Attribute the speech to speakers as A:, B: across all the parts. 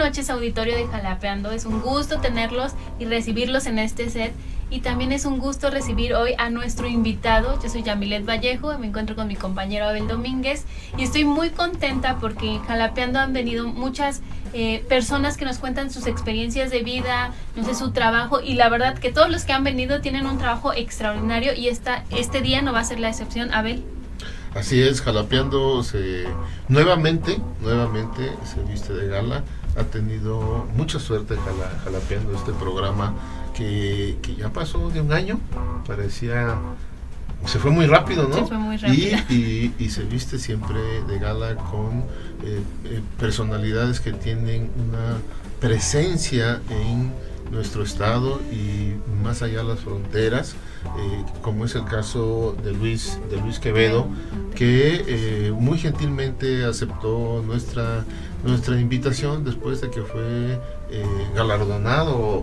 A: noches, auditorio de Jalapeando. Es un gusto tenerlos y recibirlos en este set. Y también es un gusto recibir hoy a nuestro invitado. Yo soy Yamilet Vallejo, me encuentro con mi compañero Abel Domínguez y estoy muy contenta porque en Jalapeando han venido muchas personas que nos cuentan sus experiencias de vida, no sé, su trabajo, y la verdad que todos los que han venido tienen un trabajo extraordinario y este día no va a ser la excepción. Abel.
B: Así es, Jalapeando nuevamente se viste de gala. Ha tenido mucha suerte Jalapeando, este programa que ya pasó de un año, se fue muy rápido, ¿no?
A: Se fue muy rápido.
B: Y se viste siempre de gala con personalidades que tienen una presencia en nuestro estado y más allá de las fronteras, como es el caso de Luis Quevedo, que muy gentilmente aceptó nuestra invitación después de que fue galardonado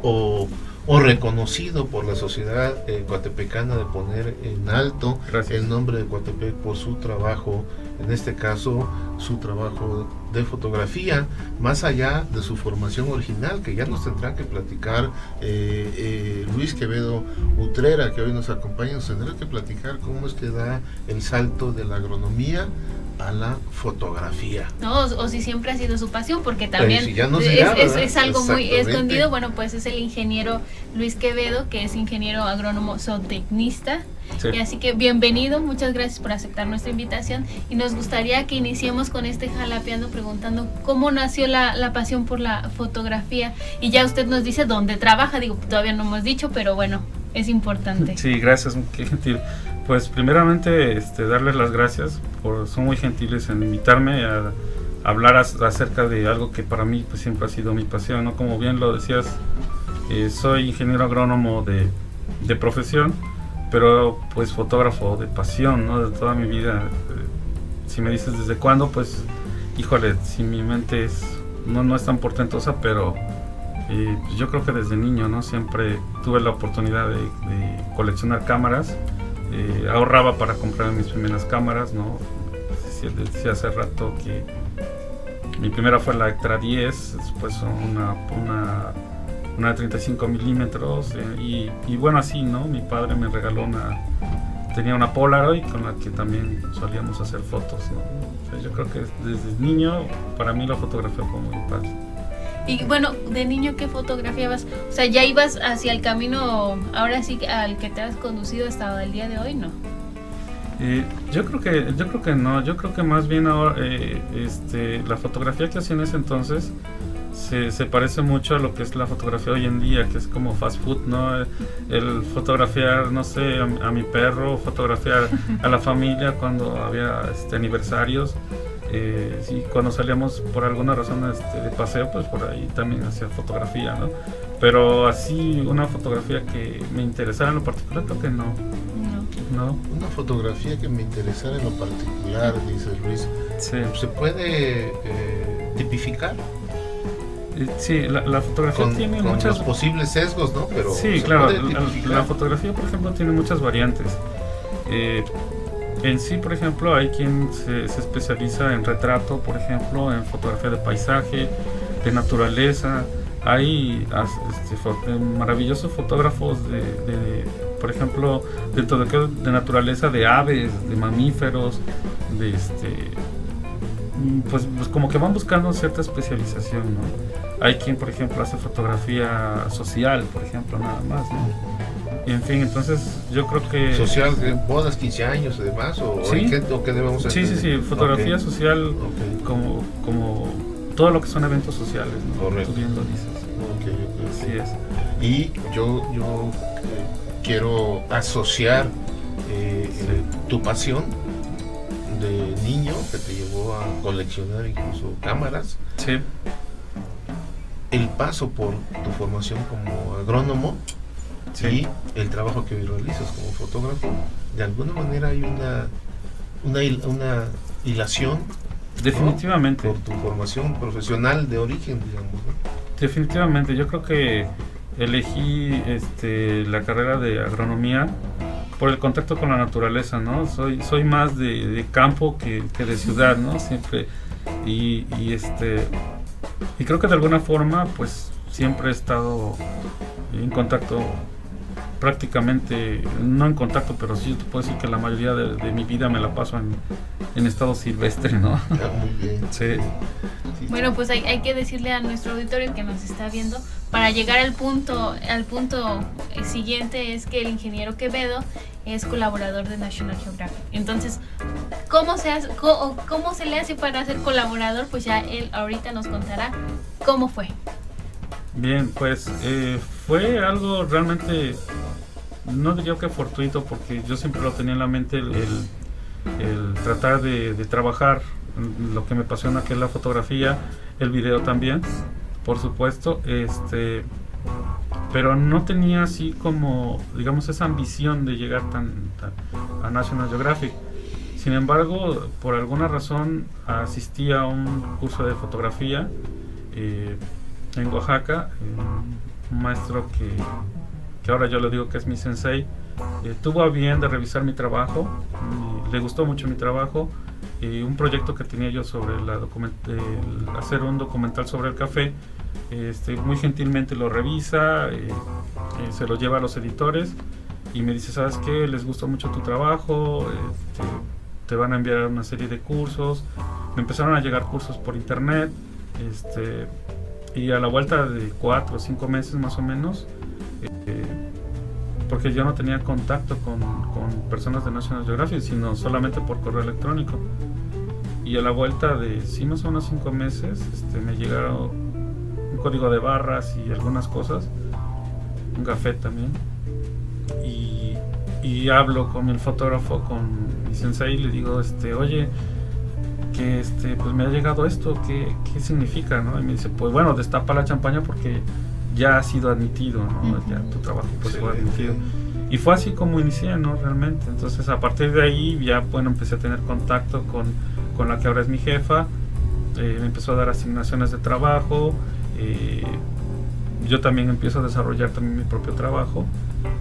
B: o reconocido por la sociedad coatepecana de poner en alto el nombre de Coatepec por su trabajo, en este caso su trabajo de fotografía, más allá de su formación original, que ya nos tendrá que platicar Luis Quevedo Utrera, que hoy nos acompaña. Nos tendrá que platicar cómo es que da el salto de la agronomía a la fotografía.
A: No, o si siempre ha sido su pasión, porque también
B: si ya no será,
A: es algo muy escondido. Bueno, pues es el ingeniero Luis Quevedo, que es ingeniero agrónomo zootecnista. Sí. Y así que bienvenido, muchas gracias por aceptar nuestra invitación y nos gustaría que iniciemos con este Jalapeando preguntando cómo nació la pasión por la fotografía, y ya usted nos dice dónde trabaja. Digo, todavía no hemos dicho, pero bueno, es importante.
C: Sí, gracias, qué gentil. Pues primeramente darles las gracias, son muy gentiles en invitarme a hablar acerca de algo que para mí pues siempre ha sido mi pasión, ¿no? Como bien lo decías, soy ingeniero agrónomo de profesión, pero pues fotógrafo de pasión, ¿no? De toda mi vida. Si me dices desde cuándo, pues híjole, si mi mente no es tan portentosa, pero pues yo creo que desde niño, ¿no? Siempre tuve la oportunidad de coleccionar cámaras. Ahorraba para comprar mis primeras cámaras, ¿no? Decía hace rato que mi primera fue la Ectra 10, después una de 35 milímetros y bueno, así, ¿no? Mi padre me regaló tenía una Polaroid con la que también solíamos hacer fotos, ¿no? O sea, yo creo que desde niño para mí la fotografía fue muy padre.
A: Y bueno, de niño, ¿qué fotografiabas? O sea, ¿ya ibas hacia el camino, ahora sí, al que te has conducido hasta el día de hoy, no?
C: Yo creo que no. Yo creo que más bien ahora la fotografía que hacía en ese entonces se parece mucho a lo que es la fotografía hoy en día, que es como fast food, ¿no? El fotografiar, no sé, a mi perro, fotografiar a la familia cuando había aniversarios. Sí, cuando salíamos por alguna razón de paseo, pues por ahí también hacía fotografía, ¿no? Pero así una fotografía que me interesara en lo particular, creo que no.
B: Una fotografía que me interesara en lo particular, dice Luis.
C: Sí.
B: ¿Se puede tipificar?
C: Sí, la fotografía tiene
B: con
C: muchas...
B: los posibles sesgos, ¿no? Pero
C: sí, claro, la fotografía, por ejemplo, tiene muchas variantes. En sí, por ejemplo, hay quien se especializa en retrato, por ejemplo, en fotografía de paisaje, de naturaleza. Hay maravillosos fotógrafos por ejemplo, dentro de naturaleza, de aves, de mamíferos, pues como que van buscando cierta especialización, ¿no? Hay quien, por ejemplo, hace fotografía social, por ejemplo, nada más, ¿no? Y en fin, entonces yo creo que...
B: ¿Social, bodas, 15 años y demás?
C: ¿Sí?
B: ¿Qué debemos hacer?
C: Sí, fotografía social, como todo lo que son eventos sociales, ¿no?
B: Correcto.
C: Tú bien lo dices.
B: Okay.
C: Así es.
B: Y yo quiero asociar tu pasión de niño que te llevó a coleccionar incluso cámaras.
C: Sí.
B: El paso por tu formación como agrónomo. Sí. Y el trabajo que hoy realizas como fotógrafo, de alguna manera hay una hilación.
C: Definitivamente.
B: ¿No? Por tu formación profesional de origen, digamos, ¿no?
C: Definitivamente, yo creo que elegí la carrera de agronomía por el contacto con la naturaleza, ¿no? Soy más de campo que de ciudad, ¿no? Siempre y Y creo que de alguna forma pues siempre he estado en contacto, prácticamente, no en contacto, pero sí te puedo decir que la mayoría de mi vida me la paso en estado silvestre, ¿no?
B: Muy bien.
C: Sí.
A: Bueno, pues hay que decirle a nuestro auditorio que nos está viendo, para llegar al punto siguiente, es que el ingeniero Quevedo es colaborador de National Geographic. Entonces, ¿cómo se le hace para ser colaborador? Pues ya él ahorita nos contará cómo fue.
C: Bien, pues fue algo realmente, no diría que fortuito, porque yo siempre lo tenía en la mente, el tratar de trabajar lo que me apasiona, que es la fotografía, el video también, por supuesto, pero no tenía así como, digamos, esa ambición de llegar a National Geographic. Sin embargo, por alguna razón asistí a un curso de fotografía en Oaxaca. Un maestro que ahora yo le digo que es mi sensei, tuvo a bien de revisar mi trabajo, le gustó mucho mi trabajo, un proyecto que tenía yo sobre hacer un documental sobre el café. Muy gentilmente lo revisa, se lo lleva a los editores y me dice: ¿sabes qué? Les gustó mucho tu trabajo, te van a enviar una serie de cursos. Me empezaron a llegar cursos por internet, y a la vuelta de 4 o 5 meses más o menos, porque yo no tenía contacto con personas de National Geographic, sino solamente por correo electrónico, y a la vuelta de más o menos 5 meses me llegaron un código de barras y algunas cosas, un café también, y hablo con el fotógrafo, con mi sensei, y le digo: oye, que pues me ha llegado esto, ¿qué significa, no? Y me dice: pues bueno, destapa la champaña porque ya ha sido admitido, ¿no? Ya tu trabajo pues fue admitido. Y fue así como inicié, ¿no? Realmente. Entonces, a partir de ahí ya, bueno, empecé a tener contacto con la que ahora es mi jefa. Me empezó a dar asignaciones de trabajo. Yo también empiezo a desarrollar también mi propio trabajo.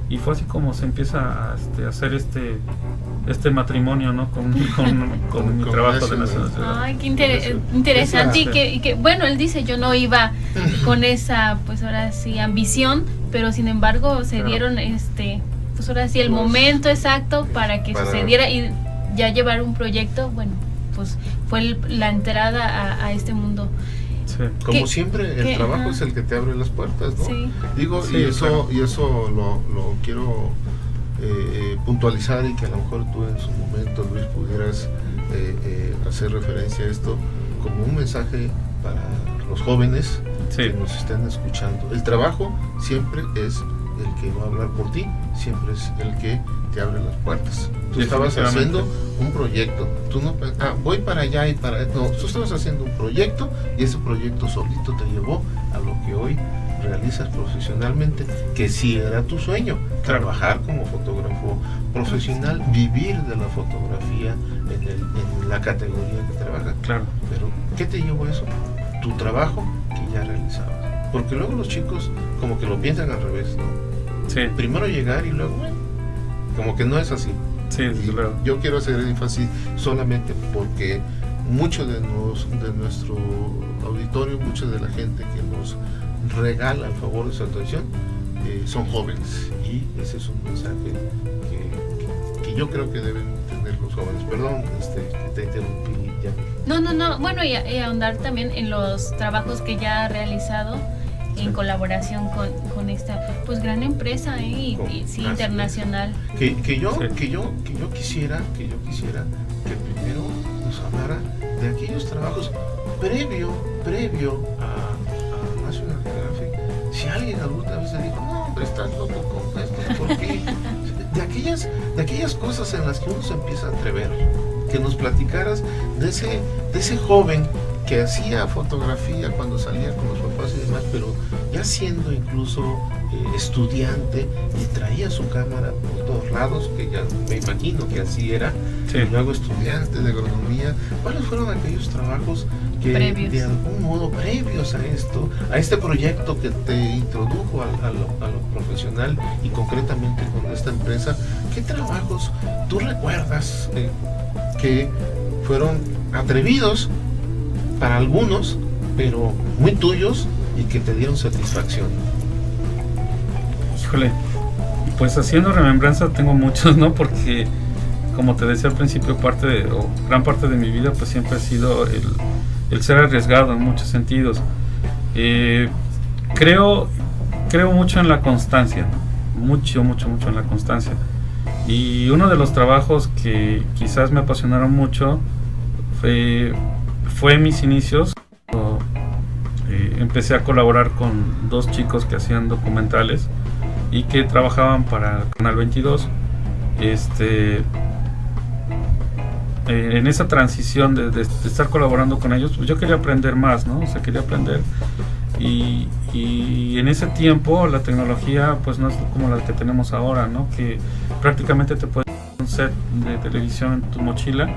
C: Y fue así como se empieza a hacer este matrimonio, ¿no? con mi trabajo de National Geographic.
A: Ay, qué interesante. Y que bueno, él dice: yo no iba con esa, pues ahora sí, ambición, pero sin embargo se dieron pues ahora sí el momento exacto para que sucediera, y ya llevar un proyecto, bueno, pues fue la entrada a este mundo.
C: Sí.
B: Como siempre, el trabajo es el que te abre las puertas, ¿no?
A: Sí.
B: Digo,
C: sí,
B: y eso,
C: claro.
B: y eso lo quiero puntualizar, y que a lo mejor tú en su momento, Luis, pudieras hacer referencia a esto como un mensaje para los jóvenes que nos estén escuchando. El trabajo siempre es el que va a hablar por ti, siempre es el que te abre las puertas. Tú estabas haciendo un proyecto, tú no, voy para allá y para... No, tú estabas haciendo un proyecto, y ese proyecto solito te llevó a lo que hoy realizas profesionalmente, que sí era tu sueño, trabajar como fotógrafo profesional, vivir de la fotografía en la categoría que trabajas.
C: Claro.
B: Pero, ¿qué te llevó a eso? Tu trabajo que ya realizabas. Porque luego los chicos como que lo piensan al revés, ¿no?
C: Sí.
B: Primero llegar y luego, bueno, como que no es así.
C: Sí, desde luego.
B: Yo quiero hacer énfasis solamente porque mucho de nuestro auditorio, mucha de la gente que nos regala el favor de su atención, son jóvenes, y ese es un mensaje que yo creo que deben tener los jóvenes. Perdón, que te interrumpí ya.
A: No, bueno, y ahondar también en los trabajos que ya ha realizado en colaboración con esta pues gran empresa y sí, internacional.
B: Que yo quisiera que primero nos hablara de aquellos trabajos previo a National Geographic. Si alguien alguna vez le dijo: no, hombre, estás loco con esto, ¿por qué? de aquellas cosas en las que uno se empieza a atrever, que nos platicaras de ese joven que hacía fotografía cuando salía con los papás y demás, pero ya siendo incluso estudiante, y traía su cámara por todos lados, que ya me imagino que así era.
C: Sí.
B: Y luego estudiante de agronomía. ¿Cuáles fueron aquellos trabajos que
A: previos,
B: de algún modo previos a este proyecto que te introdujo a lo profesional, y concretamente con esta empresa? ¿Qué trabajos tú recuerdas que fueron atrevidos para algunos, pero muy tuyos y que te dieron satisfacción.
C: Híjole, pues haciendo remembranza tengo muchos, ¿no? Porque como te decía al principio, gran parte de mi vida pues siempre ha sido el ser arriesgado en muchos sentidos. Creo mucho en la constancia, mucho en la constancia. Y uno de los trabajos que quizás me apasionaron mucho fue en mis inicios. Empecé a colaborar con 2 chicos que hacían documentales y que trabajaban para Canal 22. En esa transición de estar colaborando con ellos, pues yo quería aprender más, ¿no? O sea, quería aprender. Y en ese tiempo la tecnología pues no es como la que tenemos ahora, ¿no? Que prácticamente te puedes poner un set de televisión en tu mochila.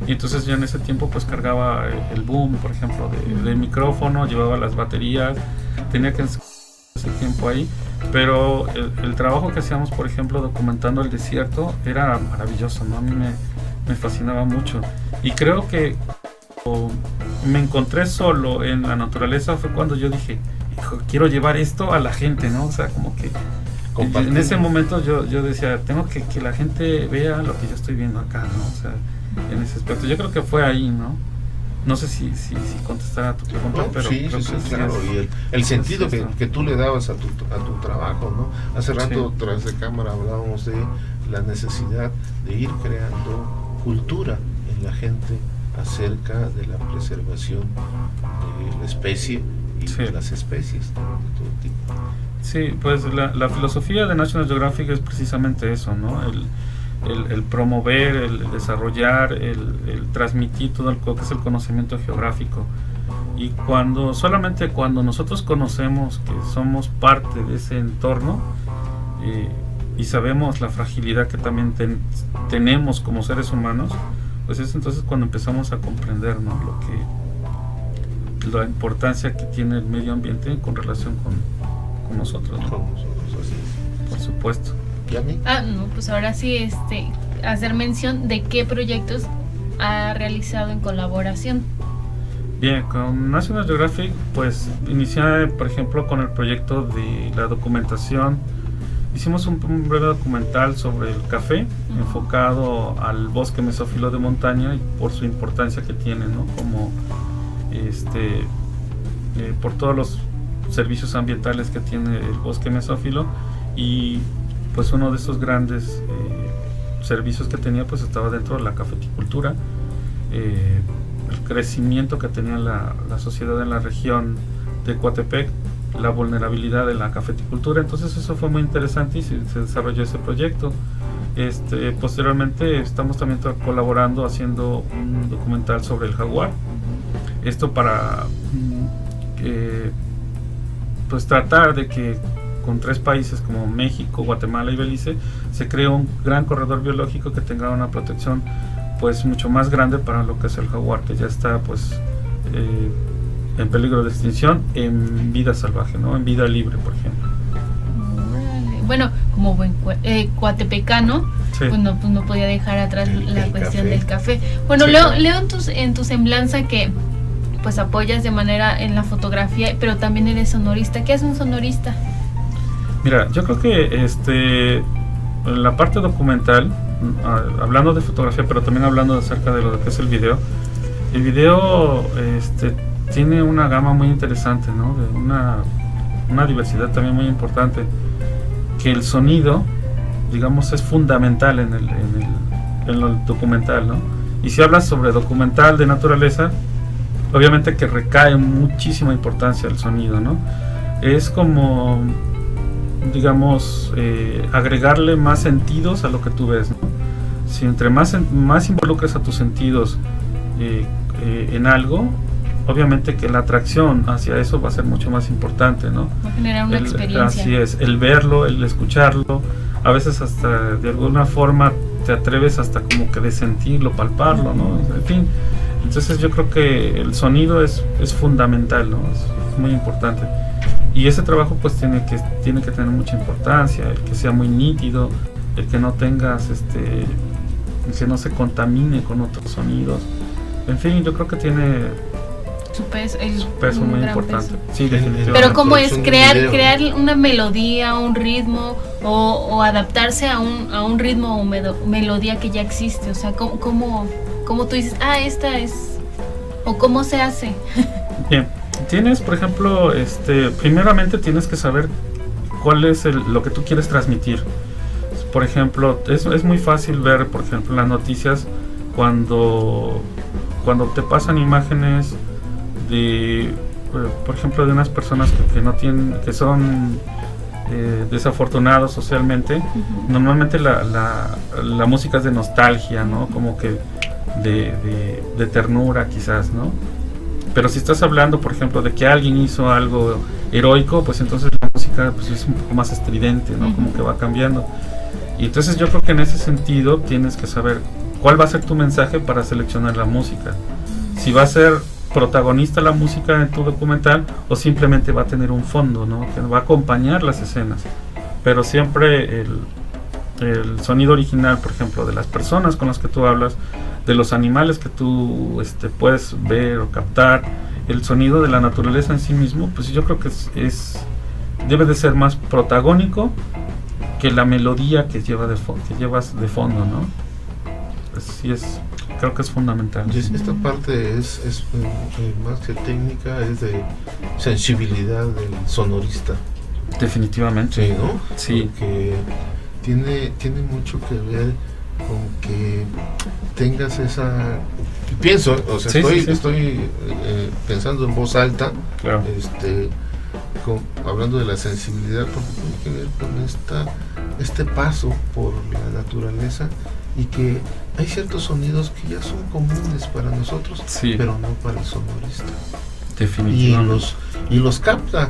C: Y entonces yo en ese tiempo pues cargaba el boom, por ejemplo, del micrófono, llevaba las baterías, tenía que ese tiempo ahí. Pero el trabajo que hacíamos, por ejemplo, documentando el desierto, era maravilloso, ¿no? A mí me fascinaba mucho. Y creo que me encontré solo en la naturaleza fue cuando yo dije, hijo, quiero llevar esto a la gente, ¿no? O sea, como que en ese momento yo decía, tengo que la gente vea lo que yo estoy viendo acá, ¿no? O sea, en ese aspecto. Yo creo que fue ahí, ¿no? No sé si contestar a tu pregunta,
B: no,
C: pero
B: sí,
C: creo
B: sí,
C: que
B: claro.
C: es,
B: Y el sentido
C: es
B: que tú le dabas a tu trabajo, ¿no? Hace rato,
C: sí,
B: tras de cámara, hablábamos de la necesidad de ir creando cultura en la gente acerca de la preservación de la especie y
C: sí,
B: de las especies, ¿no? De todo tipo.
C: Sí, pues la filosofía de National Geographic es precisamente eso, ¿no? El promover, el desarrollar, el transmitir todo lo que es el conocimiento geográfico. Y solamente cuando nosotros conocemos que somos parte de ese entorno y sabemos la fragilidad que también tenemos como seres humanos, pues es entonces cuando empezamos a comprender, ¿no? La importancia que tiene el medio ambiente con relación con nosotros, ¿no?
B: Con nosotros, así es.
C: Por supuesto.
B: ¿Y a mí?
A: No, pues ahora sí, hacer mención de qué proyectos ha realizado en colaboración.
C: Bien, con National Geographic, pues inicié, por ejemplo, con el proyecto de la documentación. Hicimos un breve documental sobre el café, enfocado al bosque mesófilo de montaña y por su importancia que tiene, ¿no? Como por todos los servicios ambientales que tiene el bosque mesófilo, y pues uno de esos grandes servicios que tenía pues estaba dentro de la cafeticultura, el crecimiento que tenía la sociedad en la región de Coatepec, la vulnerabilidad de la cafeticultura. Entonces eso fue muy interesante y se desarrolló ese proyecto. Posteriormente estamos también colaborando haciendo un documental sobre el jaguar, esto para pues tratar de que con 3 países como México, Guatemala y Belice se cree un gran corredor biológico que tenga una protección pues mucho más grande para lo que es el jaguar, que ya está pues en peligro de extinción en vida salvaje, ¿no? En vida libre, por ejemplo.
A: Bueno, como buen coatepecano,
C: Sí.
A: pues no podía dejar atrás la cuestión
B: café.
A: del café. Bueno,
C: Sí,
A: leo
C: claro.
A: en tu semblanza que pues apoyas de manera en la fotografía, pero también eres sonorista. ¿Qué es un sonorista?
C: Mira, yo creo que la parte documental, hablando de fotografía, pero también hablando acerca de lo que es el video tiene una gama muy interesante, ¿no? De una diversidad también muy importante, que el sonido, digamos, es fundamental en el documental, ¿no? Y si hablas sobre documental de naturaleza, obviamente que recae muchísima importancia el sonido, ¿no? Es como, digamos, agregarle más sentidos a lo que tú ves, ¿no? Si entre más involucres a tus sentidos en algo, obviamente que la atracción hacia eso va a ser mucho más importante, ¿no?
A: Va a generar una experiencia.
C: Así es, el verlo, el escucharlo, a veces hasta de alguna forma te atreves hasta como que de sentirlo, palparlo, ¿no? En fin, entonces yo creo que el sonido es fundamental, ¿no? Es muy importante. Y ese trabajo pues tiene que tener mucha importancia, el que sea muy nítido, el que no tengas, que no se contamine con otros sonidos. En fin, yo creo que
A: su peso,
C: peso
A: un
C: muy
A: gran
C: importante.
A: peso.
C: Sí, definitivamente.
A: Pero ¿cómo es
B: producción de un video.
A: crear una melodía, un ritmo o adaptarse a un ritmo o melodía que ya existe? O sea, ¿cómo tú dices, esta es, o cómo se hace?
C: Bien, tienes, por ejemplo, primeramente tienes que saber cuál es lo que tú quieres transmitir. Por ejemplo, es muy fácil ver, por ejemplo, en las noticias cuando te pasan imágenes de, por ejemplo, de unas personas que no tienen, que son desafortunados socialmente.
A: Ujú.
C: Normalmente la música es de nostalgia, ¿no? Como que de ternura quizás, ¿no? Pero si estás hablando, por ejemplo, de que alguien hizo algo heroico, pues entonces la música pues, es un poco más estridente, ¿no? Como que va cambiando. Y entonces yo creo que en ese sentido tienes que saber cuál va a ser tu mensaje para seleccionar la música. Si va a ser protagonista la música en tu documental o simplemente va a tener un fondo, ¿no? Que va a acompañar las escenas. Pero siempre el sonido original, por ejemplo, de las personas con las que tú hablas, de los animales que tú puedes ver o captar, el sonido de la naturaleza en sí mismo, pues yo creo que debe de ser más protagónico que la melodía que llevas de fondo, ¿no? Pues sí creo que es fundamental.
B: Y esta parte es más que técnica, es de sensibilidad del sonorista.
C: Definitivamente.
B: Sí, ¿no?
C: Sí.
B: Porque tiene mucho que ver con que tengas esa... Pienso, o sea,
C: Sí,
B: estoy pensando en voz alta,
C: Claro.
B: hablando de la sensibilidad, porque tiene que ver con este paso por la naturaleza y que hay ciertos sonidos que ya son comunes para nosotros,
C: Sí.
B: pero no para el sonorista.
C: Definitivamente.
B: Y los capta,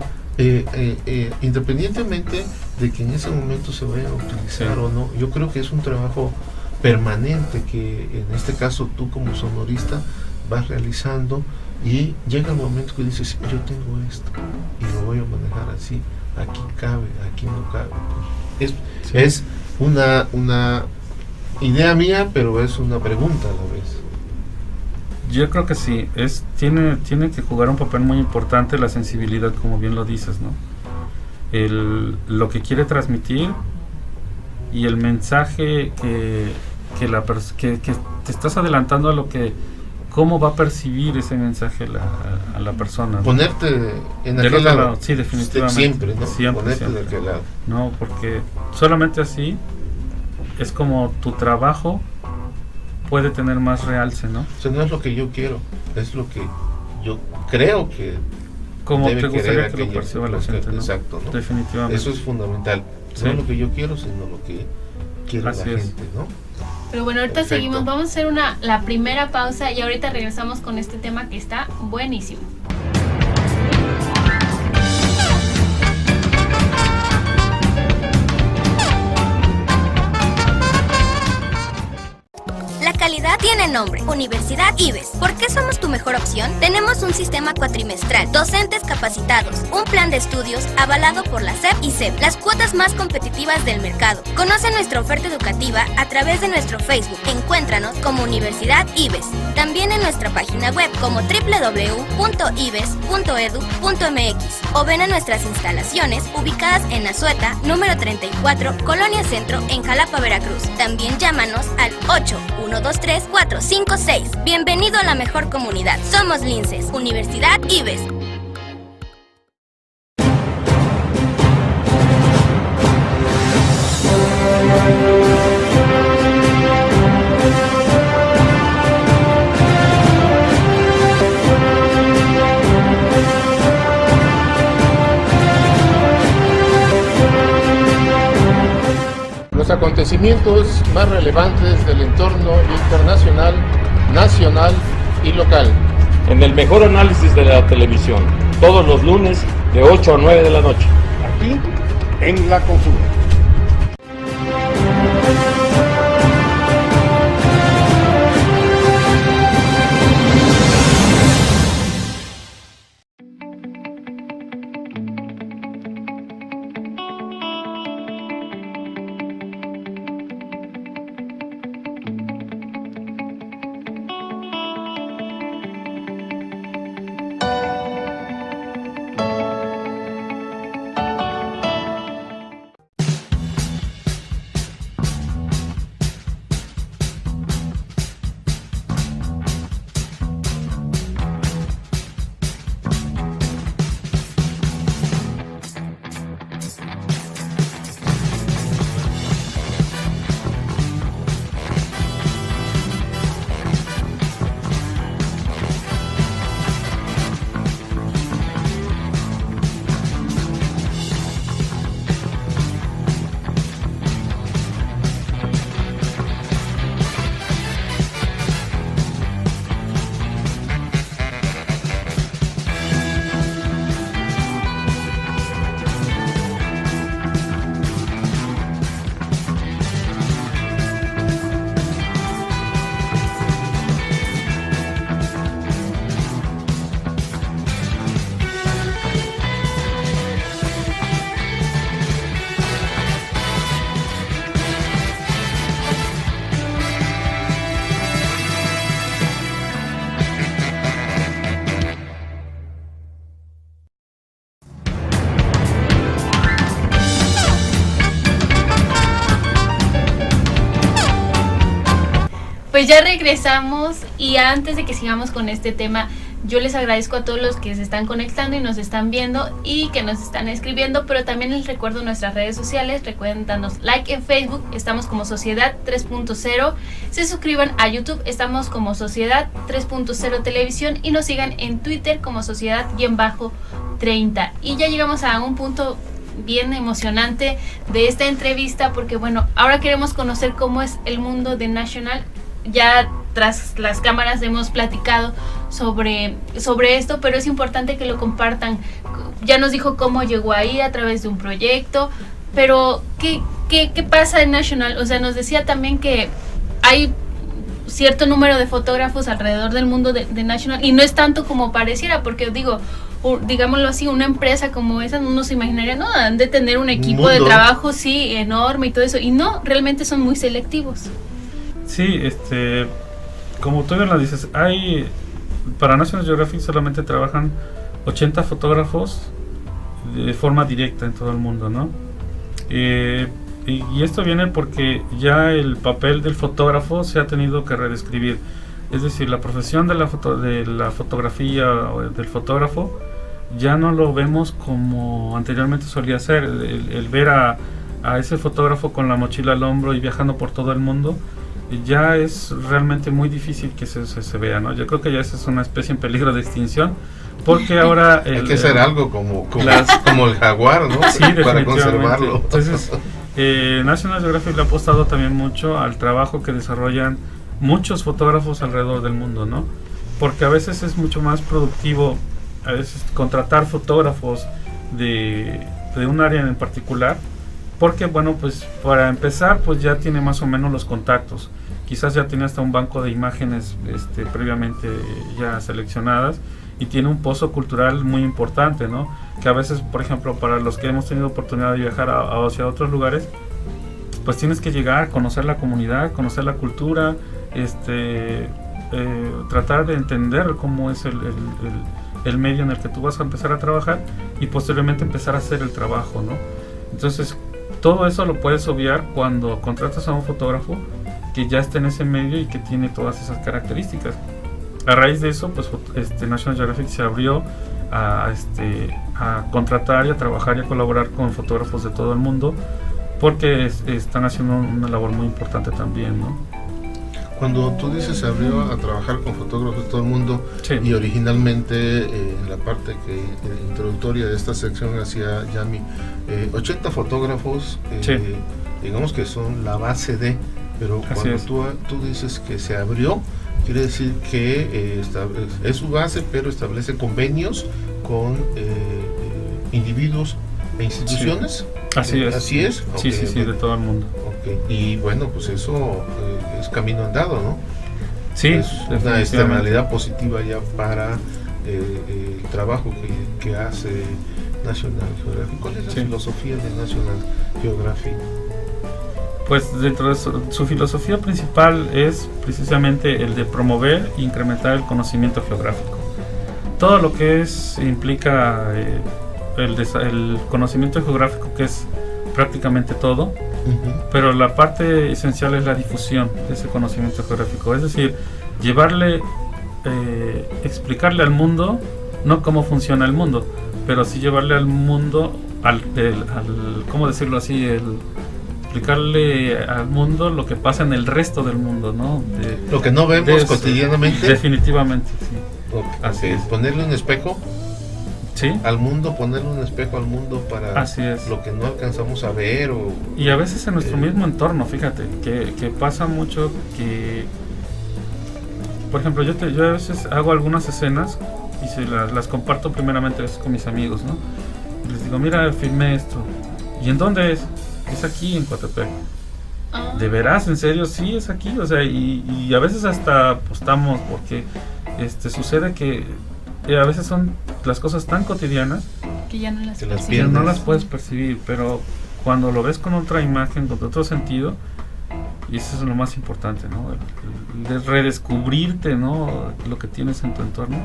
B: independientemente de que en ese momento se vaya a utilizar
C: Sí.
B: o no. Yo creo que es un trabajo permanente que en este caso tú como sonorista vas realizando y llega el momento que dices, yo tengo esto y lo voy a manejar así, aquí cabe, aquí no cabe. Es una idea mía, pero es una pregunta a la vez.
C: Yo creo que sí, tiene que jugar un papel muy importante la sensibilidad, como bien lo dices, ¿no? Lo que quiere transmitir y el mensaje que te estás adelantando a cómo va a percibir ese mensaje a la persona, ¿no?
B: Ponerte en
C: Del
B: aquel
C: otro
B: lado.
C: lado, sí, definitivamente.
B: Siempre, ¿no?
C: Siempre,
B: Ponerte
C: siempre.
B: de aquel lado.
C: No, porque solamente así es como tu trabajo puede tener más realce, ¿no?
B: O sea, no es lo que yo quiero, es lo que yo creo que
C: Como
B: debe
C: te gustaría
B: querer
C: que lo
B: aquella-
C: perciba la gente, ¿no?
B: Exacto, ¿no?
C: Definitivamente.
B: Eso es fundamental.
C: Sí.
B: No lo que yo quiero, sino lo que quiere
C: Así
B: la
C: es.
B: gente, ¿no?
A: Pero bueno, ahorita
B: Perfecto.
A: seguimos, vamos a hacer la primera pausa y ahorita regresamos con este tema que está buenísimo.
D: La calidad tiene nombre, Universidad IBES. ¿Por qué somos tu mejor opción? Tenemos un sistema cuatrimestral, docentes capacitados, un plan de estudios avalado por la SEP y CEP, las cuotas más competitivas del mercado. Conoce nuestra oferta educativa a través de nuestro Facebook. Encuéntranos como Universidad IBES. También en nuestra página web como www.ibes.edu.mx o ven a nuestras instalaciones ubicadas en Azueta, número 34, Colonia Centro, en Jalapa, Veracruz. También llámanos al 8123456. Bienvenido a la mejor comunidad. Somos Linces, Universidad IBES.
B: Los acontecimientos más relevantes del entorno internacional, nacional y local.
E: En el mejor análisis de la televisión, todos los lunes de 8 a 9 de la noche.
F: Aquí en La Consulta.
A: Pues ya regresamos y antes de que sigamos con este tema, yo les agradezco a todos los que se están conectando y nos están viendo y que nos están escribiendo, pero también les recuerdo nuestras redes sociales. Recuerden darnos like en Facebook, estamos como Sociedad 3.0. Se suscriban a YouTube, estamos como Sociedad 3.0 Televisión y nos sigan en Twitter como Sociedad-30. Y ya llegamos a un punto bien emocionante de esta entrevista porque bueno, ahora queremos conocer cómo es el mundo de National. Ya tras las cámaras hemos platicado sobre esto, pero es importante que lo compartan. Ya nos dijo cómo llegó ahí a través de un proyecto, pero ¿qué pasa en National? O sea, nos decía también que hay cierto número de fotógrafos alrededor del mundo de National y no es tanto como pareciera, porque digámoslo así, una empresa como esa uno se imaginaría, no, han de tener un equipo de trabajo, sí, enorme y todo eso, y no, realmente son muy selectivos.
C: Sí, como tú bien lo dices, para National Geographic solamente trabajan 80 fotógrafos de forma directa en todo el mundo, ¿no? Y esto viene porque ya el papel del fotógrafo se ha tenido que redescribir. Es decir, la profesión de la fotografía o del fotógrafo ya no lo vemos como anteriormente solía ser. El ver a ese fotógrafo con la mochila al hombro y viajando por todo el mundo ya es realmente muy difícil que se vea, ¿no? Yo creo que ya esa es una especie en peligro de extinción, porque ahora
B: hay que hacer algo como el jaguar, ¿no?
C: Sí,
B: para conservarlo.
C: Entonces, National Geographic le ha apostado también mucho al trabajo que desarrollan muchos fotógrafos alrededor del mundo, ¿no? Porque a veces es mucho más productivo a veces contratar fotógrafos de un área en particular, porque bueno, pues para empezar pues ya tiene más o menos los contactos, quizás ya tiene hasta un banco de imágenes previamente ya seleccionadas y tiene un pozo cultural muy importante, ¿no? Que a veces, por ejemplo, para los que hemos tenido oportunidad de viajar hacia otros lugares, pues tienes que llegar, conocer la comunidad, conocer la cultura, tratar de entender cómo es el medio en el que tú vas a empezar a trabajar y posteriormente empezar a hacer el trabajo, ¿no? Entonces, todo eso lo puedes obviar cuando contratas a un fotógrafo que ya está en ese medio y que tiene todas esas características. A raíz de eso, pues National Geographic se abrió a contratar y a trabajar y a colaborar con fotógrafos de todo el mundo, porque están haciendo una labor muy importante también, ¿no?
B: Cuando tú dices se abrió a trabajar con fotógrafos de todo el mundo, sí. Y originalmente en la parte introductoria de esta sección hacía Yami 80 fotógrafos, sí. Digamos que son la base de, pero así cuando tú dices que se abrió, quiere decir que es su base, pero establece convenios con individuos e instituciones.
C: Sí. Así es.
B: Okay,
C: sí, de todo el mundo.
B: Okay. Y bueno, pues eso es camino andado, ¿no?
C: Sí,
B: es una externalidad positiva ya para el trabajo que hace National Geographic. ¿Cuál es la filosofía de National Geographic?
C: Pues dentro de su filosofía principal es precisamente el de promover e incrementar el conocimiento geográfico. Todo lo que implica el conocimiento geográfico, que es prácticamente todo, pero la parte esencial es la difusión de ese conocimiento geográfico, es decir, explicarle al mundo, no cómo funciona el mundo, pero sí llevarle al mundo, ¿cómo decirlo así? Explicarle al mundo lo que pasa en el resto del mundo, ¿no?
B: Lo que no vemos cotidianamente.
C: Definitivamente, sí.
B: Así es. Ponerle un espejo.
C: ¿Sí?
B: Al mundo, ponerle un espejo al mundo para lo que no alcanzamos a ver.
C: Y a veces en nuestro mismo entorno, fíjate, que pasa mucho que, por ejemplo, yo a veces hago algunas escenas y las comparto primeramente a veces con mis amigos, ¿no? Y les digo, mira, filmé esto. ¿Y en dónde es? Es aquí en Coatepec. ¿De veras? ¿En serio? Sí, es aquí. O sea, y a veces hasta apostamos porque sucede que a veces son las cosas tan cotidianas
A: que ya no
C: las puedes percibir, pero cuando lo ves con otra imagen, con otro sentido, y eso es lo más importante, ¿no? El redescubrirte, ¿no? Lo que tienes en tu entorno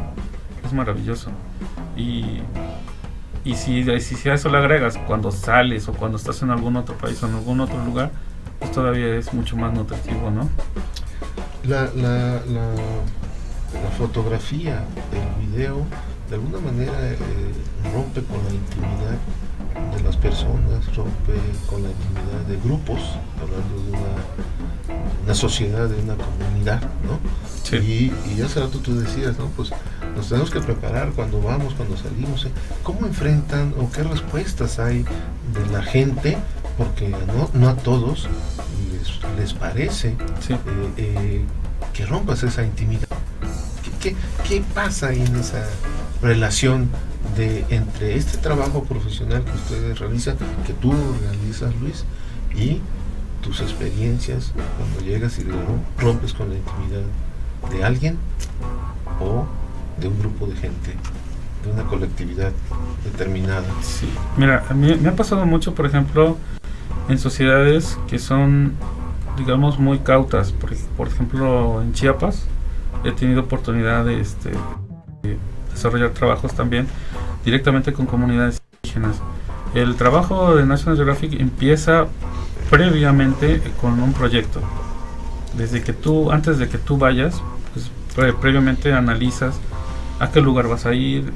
C: es maravilloso. Y si a eso le agregas cuando sales o cuando estás en algún otro país o en algún otro lugar, pues todavía es mucho más nutritivo, ¿no?
B: La fotografía, el video, de alguna manera rompe con la intimidad de las personas, rompe con la intimidad de grupos, hablando de una sociedad, de una comunidad, ¿no?
C: Sí.
B: Y hace rato tú decías, ¿no? Pues nos tenemos que preparar cuando vamos, cuando salimos, ¿cómo enfrentan o qué respuestas hay de la gente? Porque no a todos les parece
C: Sí.
B: Que rompas esa intimidad. ¿Qué pasa en esa relación entre este trabajo profesional que ustedes realizan, que tú realizas, Luis, y tus experiencias cuando llegas y rompes con la intimidad de alguien o de un grupo de gente, de una colectividad determinada?
C: Sí. Mira, a mí me ha pasado mucho, por ejemplo, en sociedades que son, digamos, muy cautas. Por ejemplo, en Chiapas he tenido oportunidad de desarrollar trabajos también directamente con comunidades indígenas. El trabajo de National Geographic empieza previamente con un proyecto. Antes de que tú vayas, pues, previamente analizas a qué lugar vas a ir,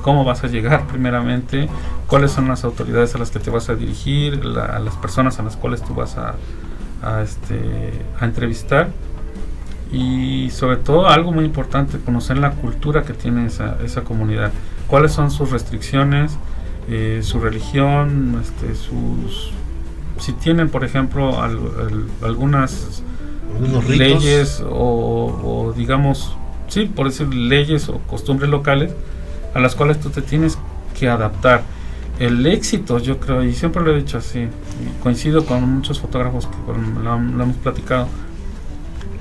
C: cómo vas a llegar primeramente, cuáles son las autoridades a las que te vas a dirigir, a las personas a las cuales tú vas a entrevistar, y sobre todo algo muy importante, conocer la cultura que tiene esa comunidad, cuáles son sus restricciones, su religión, si tienen, por ejemplo, algunas leyes o digamos, sí, por decir, leyes o costumbres locales a las cuales tú te tienes que adaptar. El éxito, yo creo, y siempre lo he dicho así, y coincido con muchos fotógrafos que lo hemos platicado,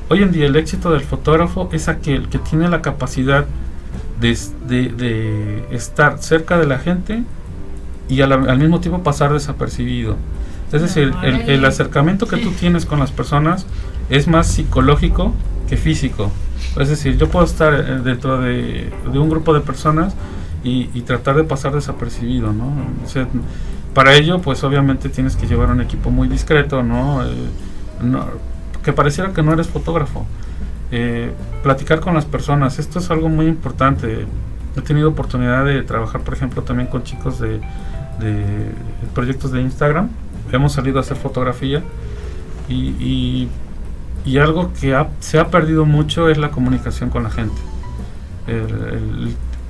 C: hoy en día el éxito del fotógrafo es aquel que tiene la capacidad de estar cerca de la gente y al mismo tiempo pasar desapercibido. Es decir, el acercamiento que tú tienes con las personas es más psicológico que físico. Es decir, yo puedo estar dentro de un grupo de personas y tratar de pasar desapercibido, ¿no? O sea, para ello, pues obviamente tienes que llevar un equipo muy discreto, ¿no? Que pareciera que no eres fotógrafo. Platicar con las personas, esto es algo muy importante. He tenido oportunidad de trabajar, por ejemplo, también con chicos de proyectos de Instagram. Hemos salido a hacer fotografía y algo que se ha perdido mucho es la comunicación con la gente.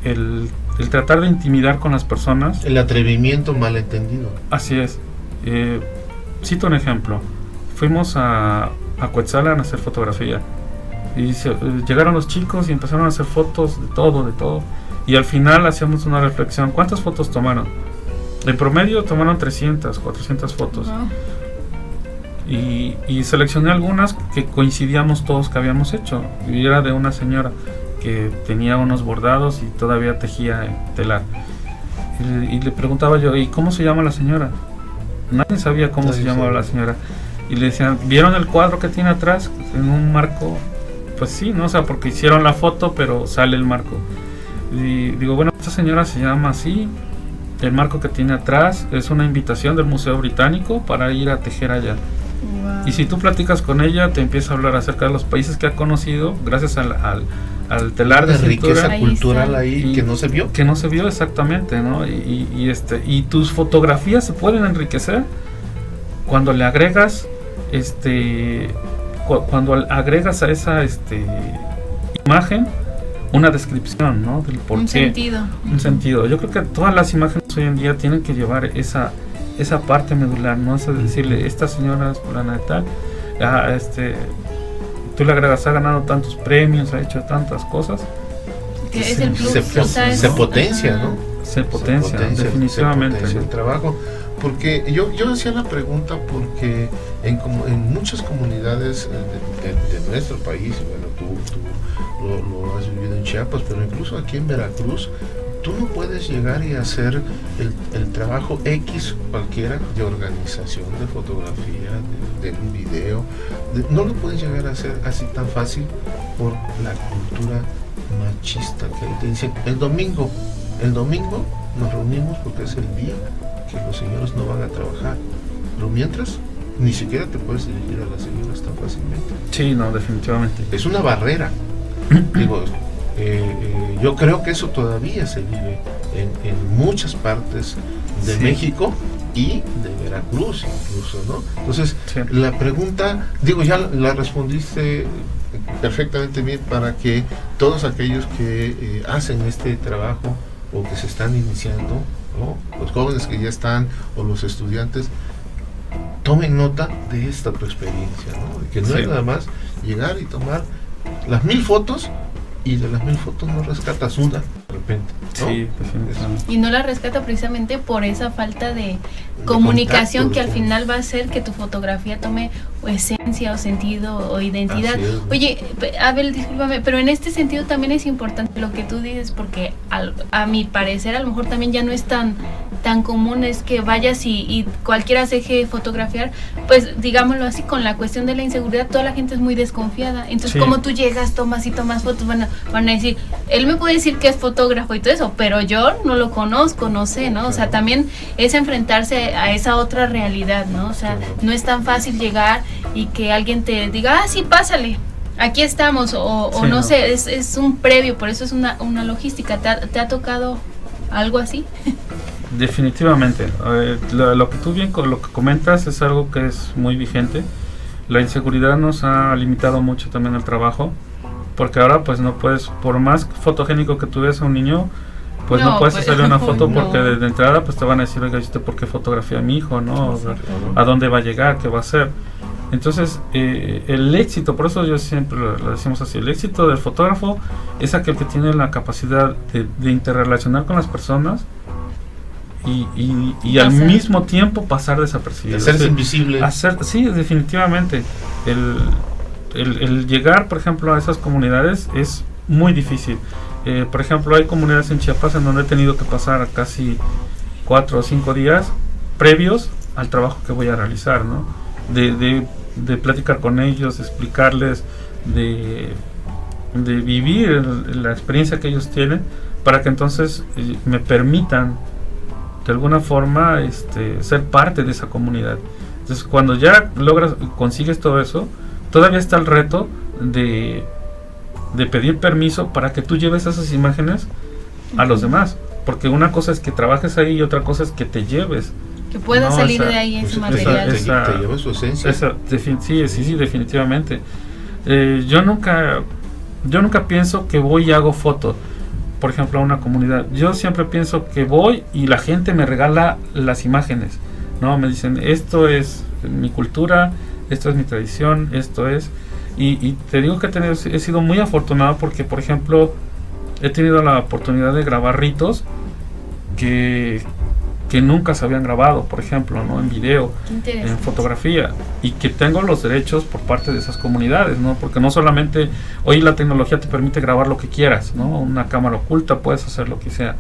C: El tratar de intimidar con las personas.
B: El atrevimiento malentendido.
C: Así es. Cito un ejemplo. Fuimos a Cuetzalan a hacer fotografía y llegaron los chicos y empezaron a hacer fotos de todo, y al final hacíamos una reflexión. ¿Cuántas fotos tomaron? En promedio tomaron 300, 400 fotos. Wow. Y seleccioné algunas que coincidíamos todos que habíamos hecho, y era de una señora que tenía unos bordados y todavía tejía en telar, y le preguntaba yo, ¿y cómo se llama la señora? Nadie sabía cómo se llamaba la señora. Y le decían, ¿vieron el cuadro que tiene atrás en un marco? Pues sí, ¿no? O sea, porque hicieron la foto, pero sale el marco. Y digo, bueno, esta señora se llama así. El marco que tiene atrás es una invitación del Museo Británico para ir a tejer allá. Wow. Y si tú platicas con ella, te empieza a hablar acerca de los países que ha conocido gracias al telar de
B: riqueza cultural ahí que no se vio.
C: Que no se vio, exactamente, ¿no? Y tus fotografías se pueden enriquecer cuando le agregas cuando agregas a esa imagen una descripción, ¿no? Del por qué. Un sentido. Yo creo que todas las imágenes hoy en día tienen que llevar esa parte medular, ¿no? Es decirle, esta señora es fulana de tal, tú le agregas, ha ganado tantos premios, ha hecho tantas cosas.
A: Que es el plus.
B: Se potencia, ¿no?
C: Se potencia, definitivamente.
B: Se potencia el trabajo. Porque yo hacía la pregunta porque en muchas comunidades de nuestro país, bueno, tú lo has vivido en Chiapas, pero incluso aquí en Veracruz, tú no puedes llegar y hacer el trabajo X cualquiera de organización, de fotografía, de un video, no lo puedes llegar a hacer así tan fácil por la cultura machista que te dicen, el domingo nos reunimos porque es el día que los señores no van a trabajar, pero mientras ni siquiera te puedes dirigir a las señoras tan fácilmente.
C: Sí, no, definitivamente.
B: Es una barrera. Digo, yo creo que eso todavía se vive en muchas partes de
C: Sí.
B: México y de Veracruz incluso, ¿no? Entonces,
C: Sí.
B: la pregunta, digo, ya la respondiste perfectamente bien para que todos aquellos que hacen este trabajo o que se están iniciando, ¿no? Los jóvenes que ya están o los estudiantes, tomen nota de esta tu experiencia, ¿no? De que no
C: Sí.
B: es nada más llegar y tomar las 1000 fotos y de las 1000 fotos no rescatas una de repente, ¿no?
C: Sí, definitivamente.
A: Y no la rescata precisamente por esa falta de comunicación
B: contacto,
A: que al
B: de-
A: final va a hacer que tu fotografía tome o esencia o sentido o identidad.
B: Así es.
A: Oye, Abel, discúlpame, pero en este sentido también es importante lo que tú dices, porque a mi parecer a lo mejor también ya no es tan común es que vayas y cualquiera se deje fotografiar, pues digámoslo así, con la cuestión de la inseguridad toda la gente es muy desconfiada. Entonces,
C: Sí.
A: como tú llegas, tomas y tomas fotos, van a decir, él me puede decir que es fotógrafo y todo eso, pero yo no lo conozco, no sé, ¿no? O sea, también es enfrentarse a esa otra realidad, ¿no? O sea,
B: Claro.
A: no es tan fácil llegar y que alguien te diga, ah, sí, pásale, aquí estamos, o
C: Sí,
A: no
C: no.
A: sé, es un previo, por eso es una logística. ¿Te ha tocado algo así?
C: Definitivamente. Lo que tú bien lo que comentas es algo que es muy vigente. La inseguridad nos ha limitado mucho también el trabajo, porque ahora pues no puedes, por más fotogénico que tú veas a un niño, pues no puedes
A: pues,
C: hacerle una foto
A: no.
C: porque de entrada pues te van a decir, oiga, ¿usted por qué fotografía a mi hijo? ¿No? O sea, ¿a dónde va a llegar? ¿Qué va a hacer? Entonces, el éxito, por eso yo siempre lo decimos así, el éxito del fotógrafo es aquel que tiene la capacidad de interrelacionar con las personas y al
A: Pasar.
C: mismo tiempo pasar desapercibido.
B: Hacerse
C: Sí,
B: invisible.
C: sí, definitivamente. El llegar, por ejemplo, a esas comunidades es muy difícil. Por ejemplo, hay comunidades en Chiapas en donde he tenido que pasar casi 4 o 5 días previos al trabajo que voy a realizar, ¿no? De platicar con ellos, de explicarles, de vivir la experiencia que ellos tienen, para que entonces me permitan de alguna forma ser parte de esa comunidad. Entonces, cuando ya consigues todo eso, todavía está el reto de pedir permiso para que tú lleves esas imágenes a los demás, porque una cosa es que trabajes ahí y otra cosa es que te lleves.
A: Que pueda
C: No,
A: salir
C: esa-
A: de ahí ese
B: Pues
A: material.
C: esa-
B: te lleva su esencia.
C: Sí, definitivamente. Yo nunca pienso que voy y hago foto, por ejemplo, a una comunidad. Yo siempre pienso que voy y la gente me regala las imágenes, ¿no? Me dicen, esto es mi cultura, esto es mi tradición, esto es... Y te digo que he sido muy afortunado porque, por ejemplo, he tenido la oportunidad de grabar ritos que nunca se habían grabado, por ejemplo, ¿no? En video,
A: Qué
C: en
A: interesante.
C: fotografía, y que tengo los derechos por parte de esas comunidades, ¿no? Porque no solamente hoy la tecnología te permite grabar lo que quieras, ¿no? Una cámara oculta, puedes hacer lo que sea,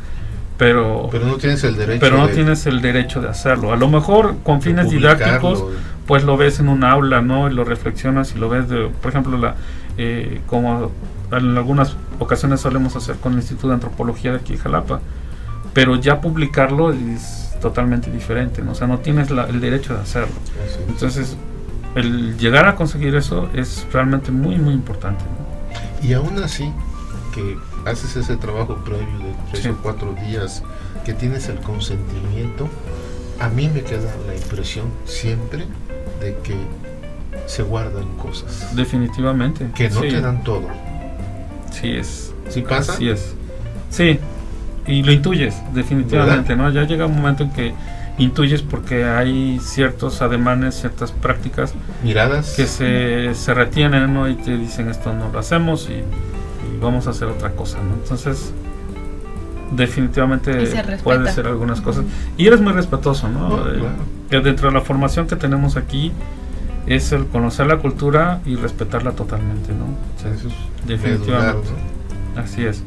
C: pero
B: no tienes el derecho
C: no
B: de-
C: tienes el derecho de hacerlo. A lo mejor con
B: de
C: fines
B: publicarlo.
C: didácticos pues lo ves en un aula, ¿no? Y lo reflexionas y lo ves por ejemplo, como en algunas ocasiones solemos hacer con el Instituto de Antropología de aquí de Jalapa, pero ya publicarlo es totalmente diferente, ¿no? O sea, no tienes el derecho de hacerlo.
B: Así es.
C: Entonces, el llegar a conseguir eso es realmente muy, muy importante, ¿no?
B: Y aún así, que haces ese trabajo previo de 3
C: Sí.
B: o 4 días, que tienes el consentimiento, a mí me queda la impresión siempre de que se guardan cosas,
C: Definitivamente.
B: que no
C: sí,
B: te dan todo.
C: Sí es.
B: ¿Sí pasa?
C: Así es. Sí, y lo intuyes, definitivamente, ¿no? Ya llega un momento en que intuyes porque hay ciertos ademanes, ciertas prácticas
B: Miradas.
C: que se retienen, ¿no? Y te dicen esto no lo hacemos y vamos a hacer otra cosa, ¿no? Entonces, definitivamente
A: Y se respeta.
C: puedes hacer algunas cosas. Y eres muy respetuoso, ¿no?
B: No, claro.
C: Que dentro de la formación que tenemos aquí es el conocer la cultura y respetarla totalmente, ¿no? O sea,
B: Eso es
C: definitivamente.
B: medular, ¿no?
C: Así es.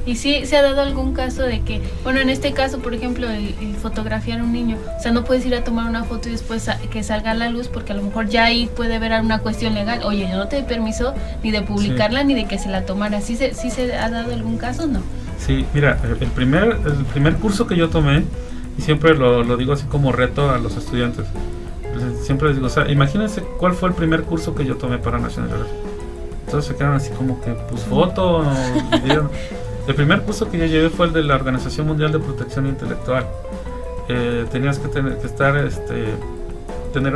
A: Y sí, se ha dado algún caso de que, bueno, en este caso, por ejemplo, el fotografiar a un niño, o sea, no puedes ir a tomar una foto y después que salga a la luz, porque a lo mejor ya ahí puede haber alguna cuestión legal. Oye, yo no te doy permiso ni de publicarla ni de que se la tomara. ¿Sí se ha dado algún caso? No.
C: Sí, mira, el primer curso que yo tomé, y siempre lo digo así como reto a los estudiantes, siempre les digo, o sea, imagínense cuál fue el primer curso que yo tomé para National Geographic. Entonces se quedan así como que, pues foto, video. El primer curso que yo llevé fue el de la Organización Mundial de Protección Intelectual. Tenías que tener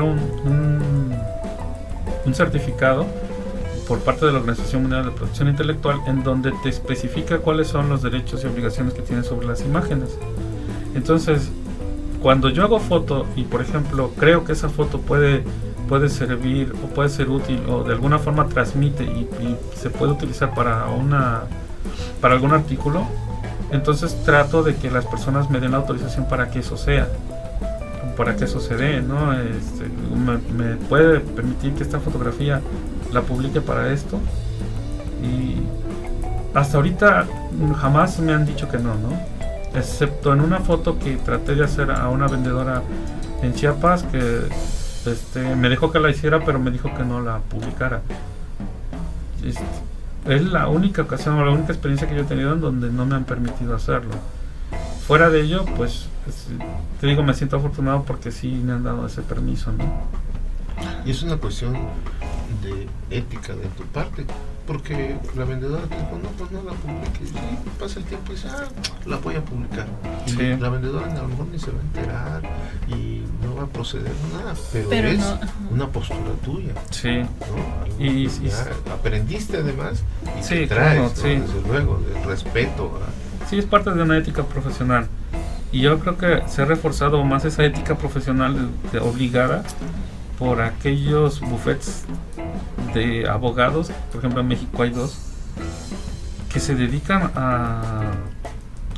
C: un certificado por parte de la Organización Mundial de Protección Intelectual en donde te especifica cuáles son los derechos y obligaciones que tienes sobre las imágenes. Entonces, cuando yo hago foto y por ejemplo creo que esa foto puede servir o puede ser útil o de alguna forma transmite y se puede utilizar para algún artículo, entonces trato de que las personas me den la autorización para que eso sea, para que eso se dé, ¿no? Me puede permitir que esta fotografía la publique para esto, y hasta ahorita jamás me han dicho que no, excepto en una foto que traté de hacer a una vendedora en Chiapas que me dejó que la hiciera, pero me dijo que no la publicara. Es la única ocasión o la única experiencia que yo he tenido en donde no me han permitido hacerlo. Fuera de ello, pues te digo, me siento afortunado porque sí me han dado ese permiso, ¿no?
B: Y es una cuestión de ética de tu parte, porque la vendedora te dijo, no, pues no la publiques, y pasa el tiempo y dice, la voy a publicar. Y
C: sí,
B: la vendedora a lo mejor ni se va a enterar y no va a proceder nada, pero es
A: no,
B: una postura tuya.
C: sí,
B: ¿no?
C: y
B: aprendiste además y
C: sí,
B: te traes,
C: claro,
B: ¿no?
C: sí.
B: Desde luego, del respeto
C: sí, es parte de una ética profesional. Y yo creo que se ha reforzado más esa ética profesional obligada por aquellos bufetes de abogados. Por ejemplo, en México hay 2 que se dedican a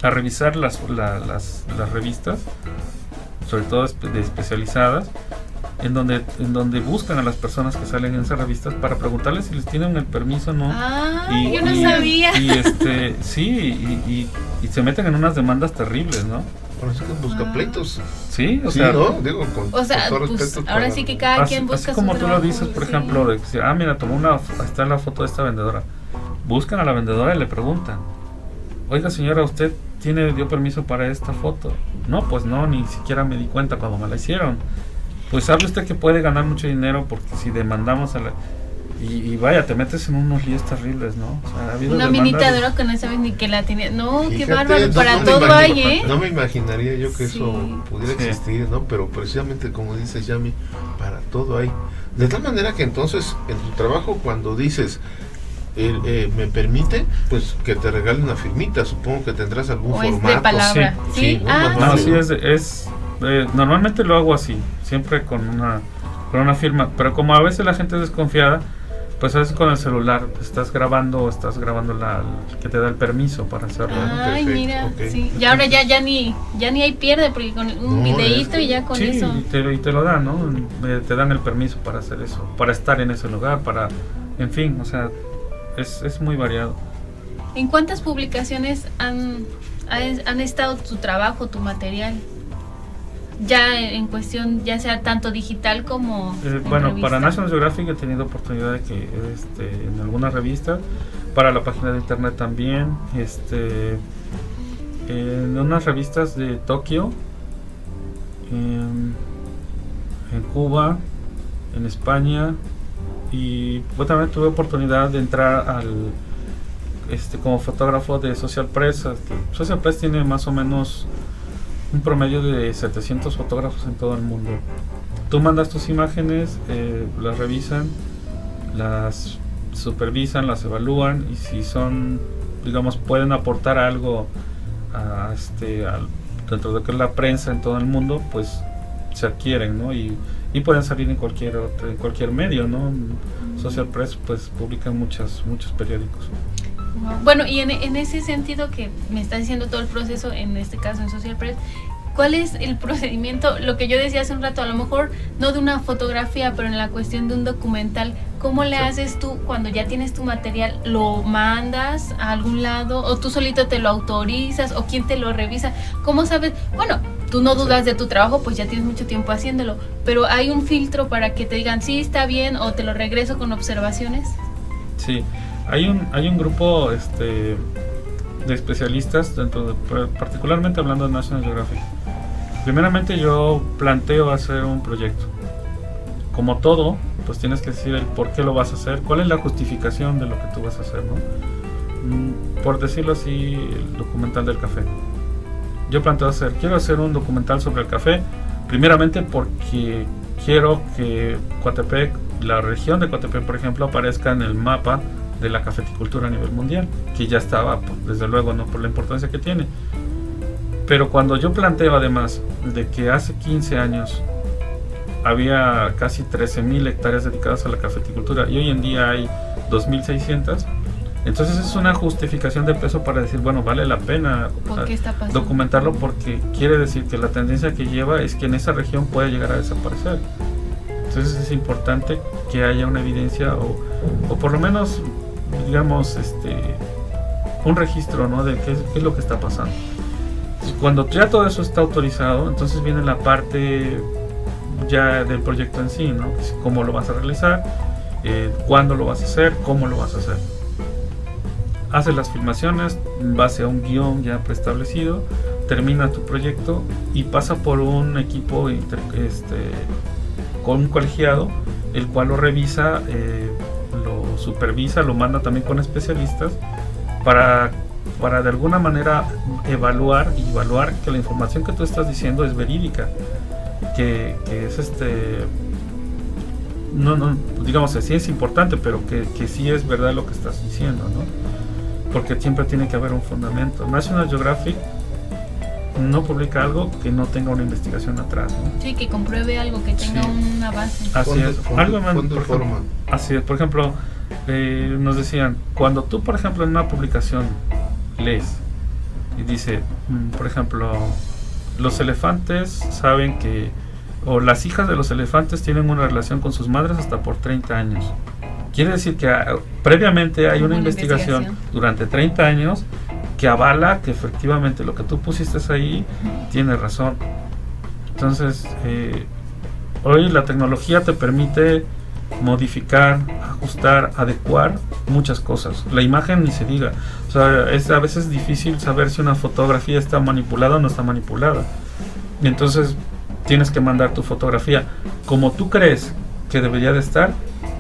C: revisar las revistas, sobre todo de especializadas, en donde buscan a las personas que salen en esas revistas para preguntarles si les tienen el permiso o no.
A: Yo no sabía.
C: Y se meten en unas demandas terribles, ¿no?
B: Por eso que busca pleitos.
C: Sí,
B: Sí, ¿no? Digo, con todo
A: pues,
B: respeto
A: ahora
B: para-
A: sí que cada quien busca
C: así como
A: su
C: tú lo
A: trabajo,
C: dices, por
A: sí.
C: ejemplo, de que mira, tomó está la foto de esta vendedora. Buscan a la vendedora y le preguntan, oiga señora, ¿usted dio permiso para esta foto? No, pues no, ni siquiera me di cuenta cuando me la hicieron. Pues sabe usted que puede ganar mucho dinero porque si demandamos a la... Y vaya, te metes en unos líos terribles, ¿no? O sea, ha habido
A: Una
C: demandas-
A: minita de oro que no sabes ni que la tiene. No, qué
B: Fíjate,
A: bárbaro,
B: no
A: para
B: me
A: todo
B: imagino-
A: hay, ¿eh?
B: No me imaginaría yo que
A: Sí.
B: eso pudiera
C: Sí.
B: existir, ¿no? Pero precisamente como dices, Yami, para todo hay. De tal manera que entonces en tu trabajo cuando dices me permite, pues que te regale una firmita, supongo que tendrás algún
A: O es
B: formato.
A: de palabra.
C: Sí,
A: Sí,
B: ¿no? Más
C: No,
B: fácil.
C: sí, normalmente lo hago así, siempre con una firma, pero como a veces la gente es desconfiada, pues a veces con el celular estás grabando la que te da el permiso para hacerlo, ¿no?
A: Ay,
B: Perfecto,
A: mira,
B: ok.
A: sí. Y ahora ya ni hay pierde porque con un
B: No,
A: videíto
B: es-
A: y ya con
C: Sí,
A: eso.
C: y te lo dan, ¿no? Te dan el permiso para hacer eso, para estar en ese lugar, en fin, o sea, es muy variado.
A: ¿En cuántas publicaciones han estado tu trabajo, tu material? Ya en cuestión, ya sea tanto digital como en
C: Bueno,
A: revista.
C: para National Geographic he tenido oportunidad de que en algunas revistas, para la página de internet también, en unas revistas de Tokio, en Cuba, en España, y pues también tuve oportunidad de entrar como fotógrafo de Social Press. Social Press tiene más o menos un promedio de 700 fotógrafos en todo el mundo. Tú mandas tus imágenes, las revisan, las supervisan, las evalúan, y si son, digamos, pueden aportar algo dentro de lo que es la prensa en todo el mundo, pues se adquieren, ¿no? Y pueden salir en cualquier medio, ¿no? Social Press pues publican muchos periódicos.
A: Bueno, y en ese sentido que me estás diciendo todo el proceso, en este caso en Social Press, ¿cuál es el procedimiento? Lo que yo decía hace un rato, a lo mejor no de una fotografía, pero en la cuestión de un documental, ¿cómo le haces tú cuando ya tienes tu material? ¿Lo mandas a algún lado o tú solito te lo autorizas o quién te lo revisa? ¿Cómo sabes? Bueno, tú no dudas de tu trabajo, pues ya tienes mucho tiempo haciéndolo, pero hay un filtro para que te digan sí, está bien, o te lo regreso con observaciones.
C: Sí, hay un grupo de especialistas particularmente hablando de National Geographic. Primeramente yo planteo hacer un proyecto como todo, pues tienes que decir el por qué lo vas a hacer, cuál es la justificación de lo que tú vas a hacer, ¿no? Por decirlo así, el documental del café. Yo quiero hacer un documental sobre el café, primeramente porque quiero que Coatepec, la región de Coatepec, por ejemplo, aparezca en el mapa de la cafeticultura a nivel mundial, que ya estaba, pues, desde luego, no por la importancia que tiene. Pero cuando yo planteo además de que hace 15 años había casi 13.000 hectáreas dedicadas a la cafeticultura y hoy en día hay 2.600, entonces es una justificación de peso para decir, bueno, vale la pena documentarlo, porque quiere decir que la tendencia que lleva es que en esa región puede llegar a desaparecer. Entonces es importante que haya una evidencia o por lo menos, digamos, un registro, ¿no? De qué es lo que está pasando. Cuando ya todo eso está autorizado, entonces viene la parte ya del proyecto en sí, ¿no? Cómo lo vas a realizar, cuándo lo vas a hacer, cómo lo vas a hacer. Haces las filmaciones en base a un guión ya preestablecido, termina tu proyecto y pasa por un equipo con un colegiado, el cual lo revisa, lo supervisa, lo manda también con especialistas para de alguna manera evaluar que la información que tú estás diciendo es verídica, que es no digamos sí es importante, pero que sí es verdad lo que estás diciendo, ¿no? Porque siempre tiene que haber un fundamento. National Geographic no publica algo que no tenga una investigación atrás, ¿no?
A: Sí, que compruebe algo, que tenga una base.
C: Así es. Así es. Por ejemplo, nos decían, cuando tú, por ejemplo, en una publicación lees y dice, por ejemplo, los elefantes saben que, o las hijas de los elefantes tienen una relación con sus madres hasta por 30 años. Quiere decir que previamente hay una investigación durante 30 años que avala que efectivamente lo que tú pusiste ahí tiene razón. Entonces, hoy la tecnología te permite modificar, ajustar, adecuar muchas cosas. La imagen ni se diga. O sea, es a veces difícil saber si una fotografía está manipulada o no está manipulada. Y entonces tienes que mandar tu fotografía como tú crees que debería de estar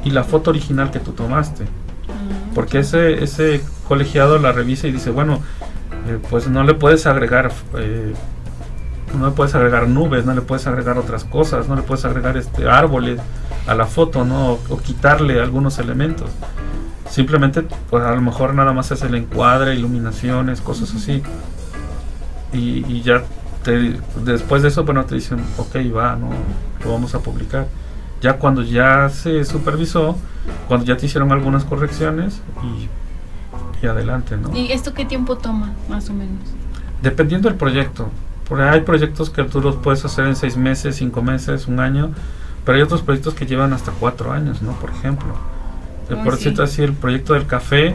C: y la foto original que tú tomaste. Porque ese colegiado la revisa y dice, bueno, pues no le puedes agregar nubes, no le puedes agregar otras cosas, no le puedes agregar árboles a la foto, ¿no? O quitarle algunos elementos. Simplemente, pues a lo mejor nada más es el encuadre, iluminaciones, cosas así. Y ya después de eso, bueno, te dicen, ok, va, no, lo vamos a publicar. Ya cuando ya se supervisó, cuando ya te hicieron algunas correcciones y adelante, ¿no?
A: ¿Y esto qué tiempo toma, más o menos?
C: Dependiendo del proyecto. Porque hay proyectos que tú los puedes hacer en 6 meses, 5 meses, 1 año, pero hay otros proyectos que llevan hasta 4 años, ¿no? Por ejemplo. Por cierto, así el proyecto del café,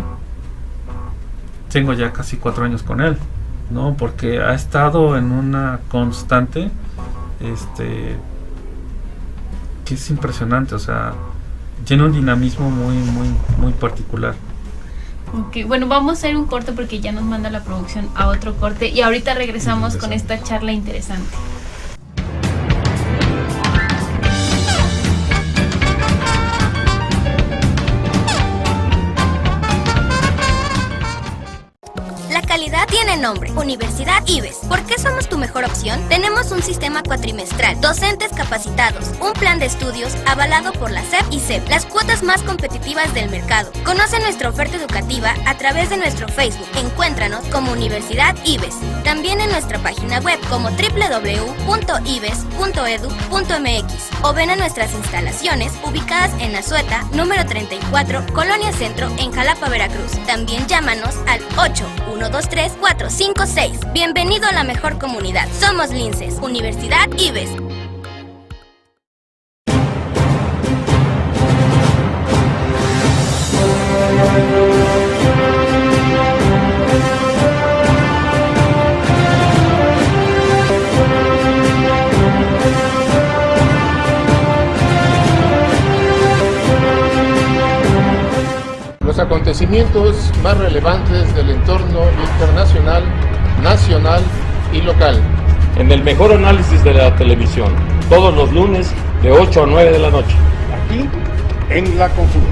C: tengo ya casi 4 años con él, ¿no? Porque ha estado en una constante, que es impresionante, o sea, tiene un dinamismo muy particular.
A: Okay, bueno, vamos a hacer un corte porque ya nos manda la producción a otro corte y ahorita regresamos con esta charla interesante.
D: La calidad tiene nombre, Universidad IBES. ¿Por qué somos tu mejor opción? Tenemos un sistema cuatrimestral, docentes capacitados, un plan de estudios avalado por la SEP y CEP, las cuotas más competitivas del mercado. Conoce nuestra oferta educativa a través de nuestro Facebook. Encuéntranos como Universidad IBES. También en nuestra página web como www.ibes.edu.mx o ven a nuestras instalaciones ubicadas en Azueta, número 34, Colonia Centro, en Jalapa, Veracruz. También llámanos al 8-123-456. Bienvenido a la mejor comunidad. Somos Linces, Universidad IBES.
F: Los acontecimientos más relevantes del entorno internacional, nacional y local.
E: En el mejor análisis de la televisión, todos los lunes de 8 a 9 de la noche.
F: Aquí en La Consulta.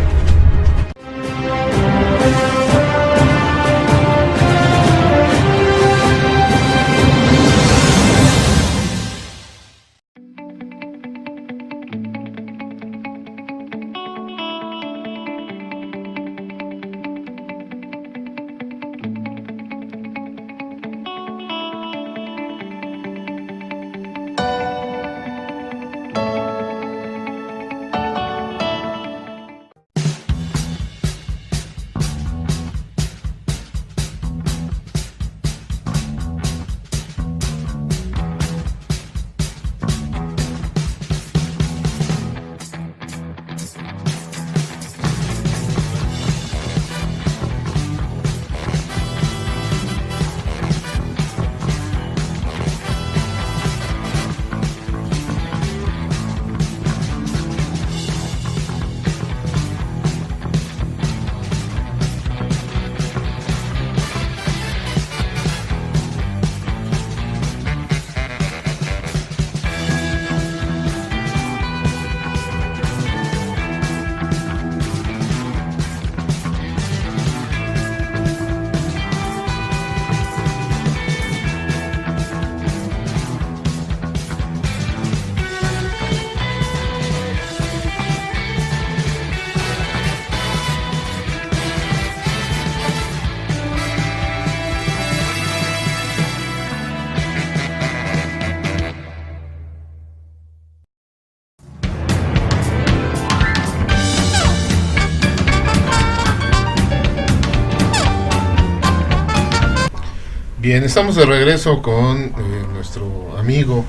B: Bien, estamos de regreso con nuestro amigo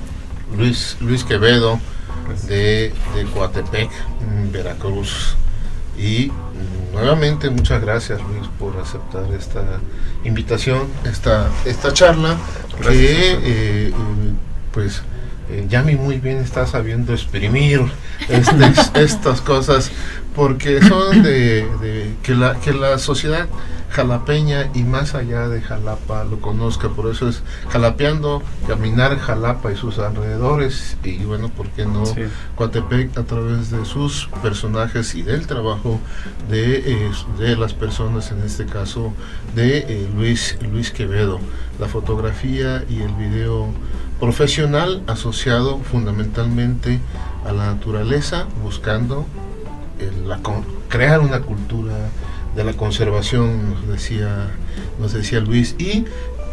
B: Luis Quevedo de Coatepec, Veracruz. Y nuevamente muchas gracias, Luis, por aceptar esta invitación, esta charla.
C: Gracias.
B: Que pues Yami muy bien está sabiendo exprimir estas cosas, porque son de que la sociedad jalapeña y más allá de Jalapa lo conozca. Por eso es Jalapeando, caminar Jalapa y sus alrededores, y bueno, ¿por qué no? Sí. Coatepec, a través de sus personajes y del trabajo de las personas, en este caso de Luis Quevedo, la fotografía y el video profesional asociado fundamentalmente a la naturaleza, buscando crear una cultura de la conservación, nos decía Luis. Y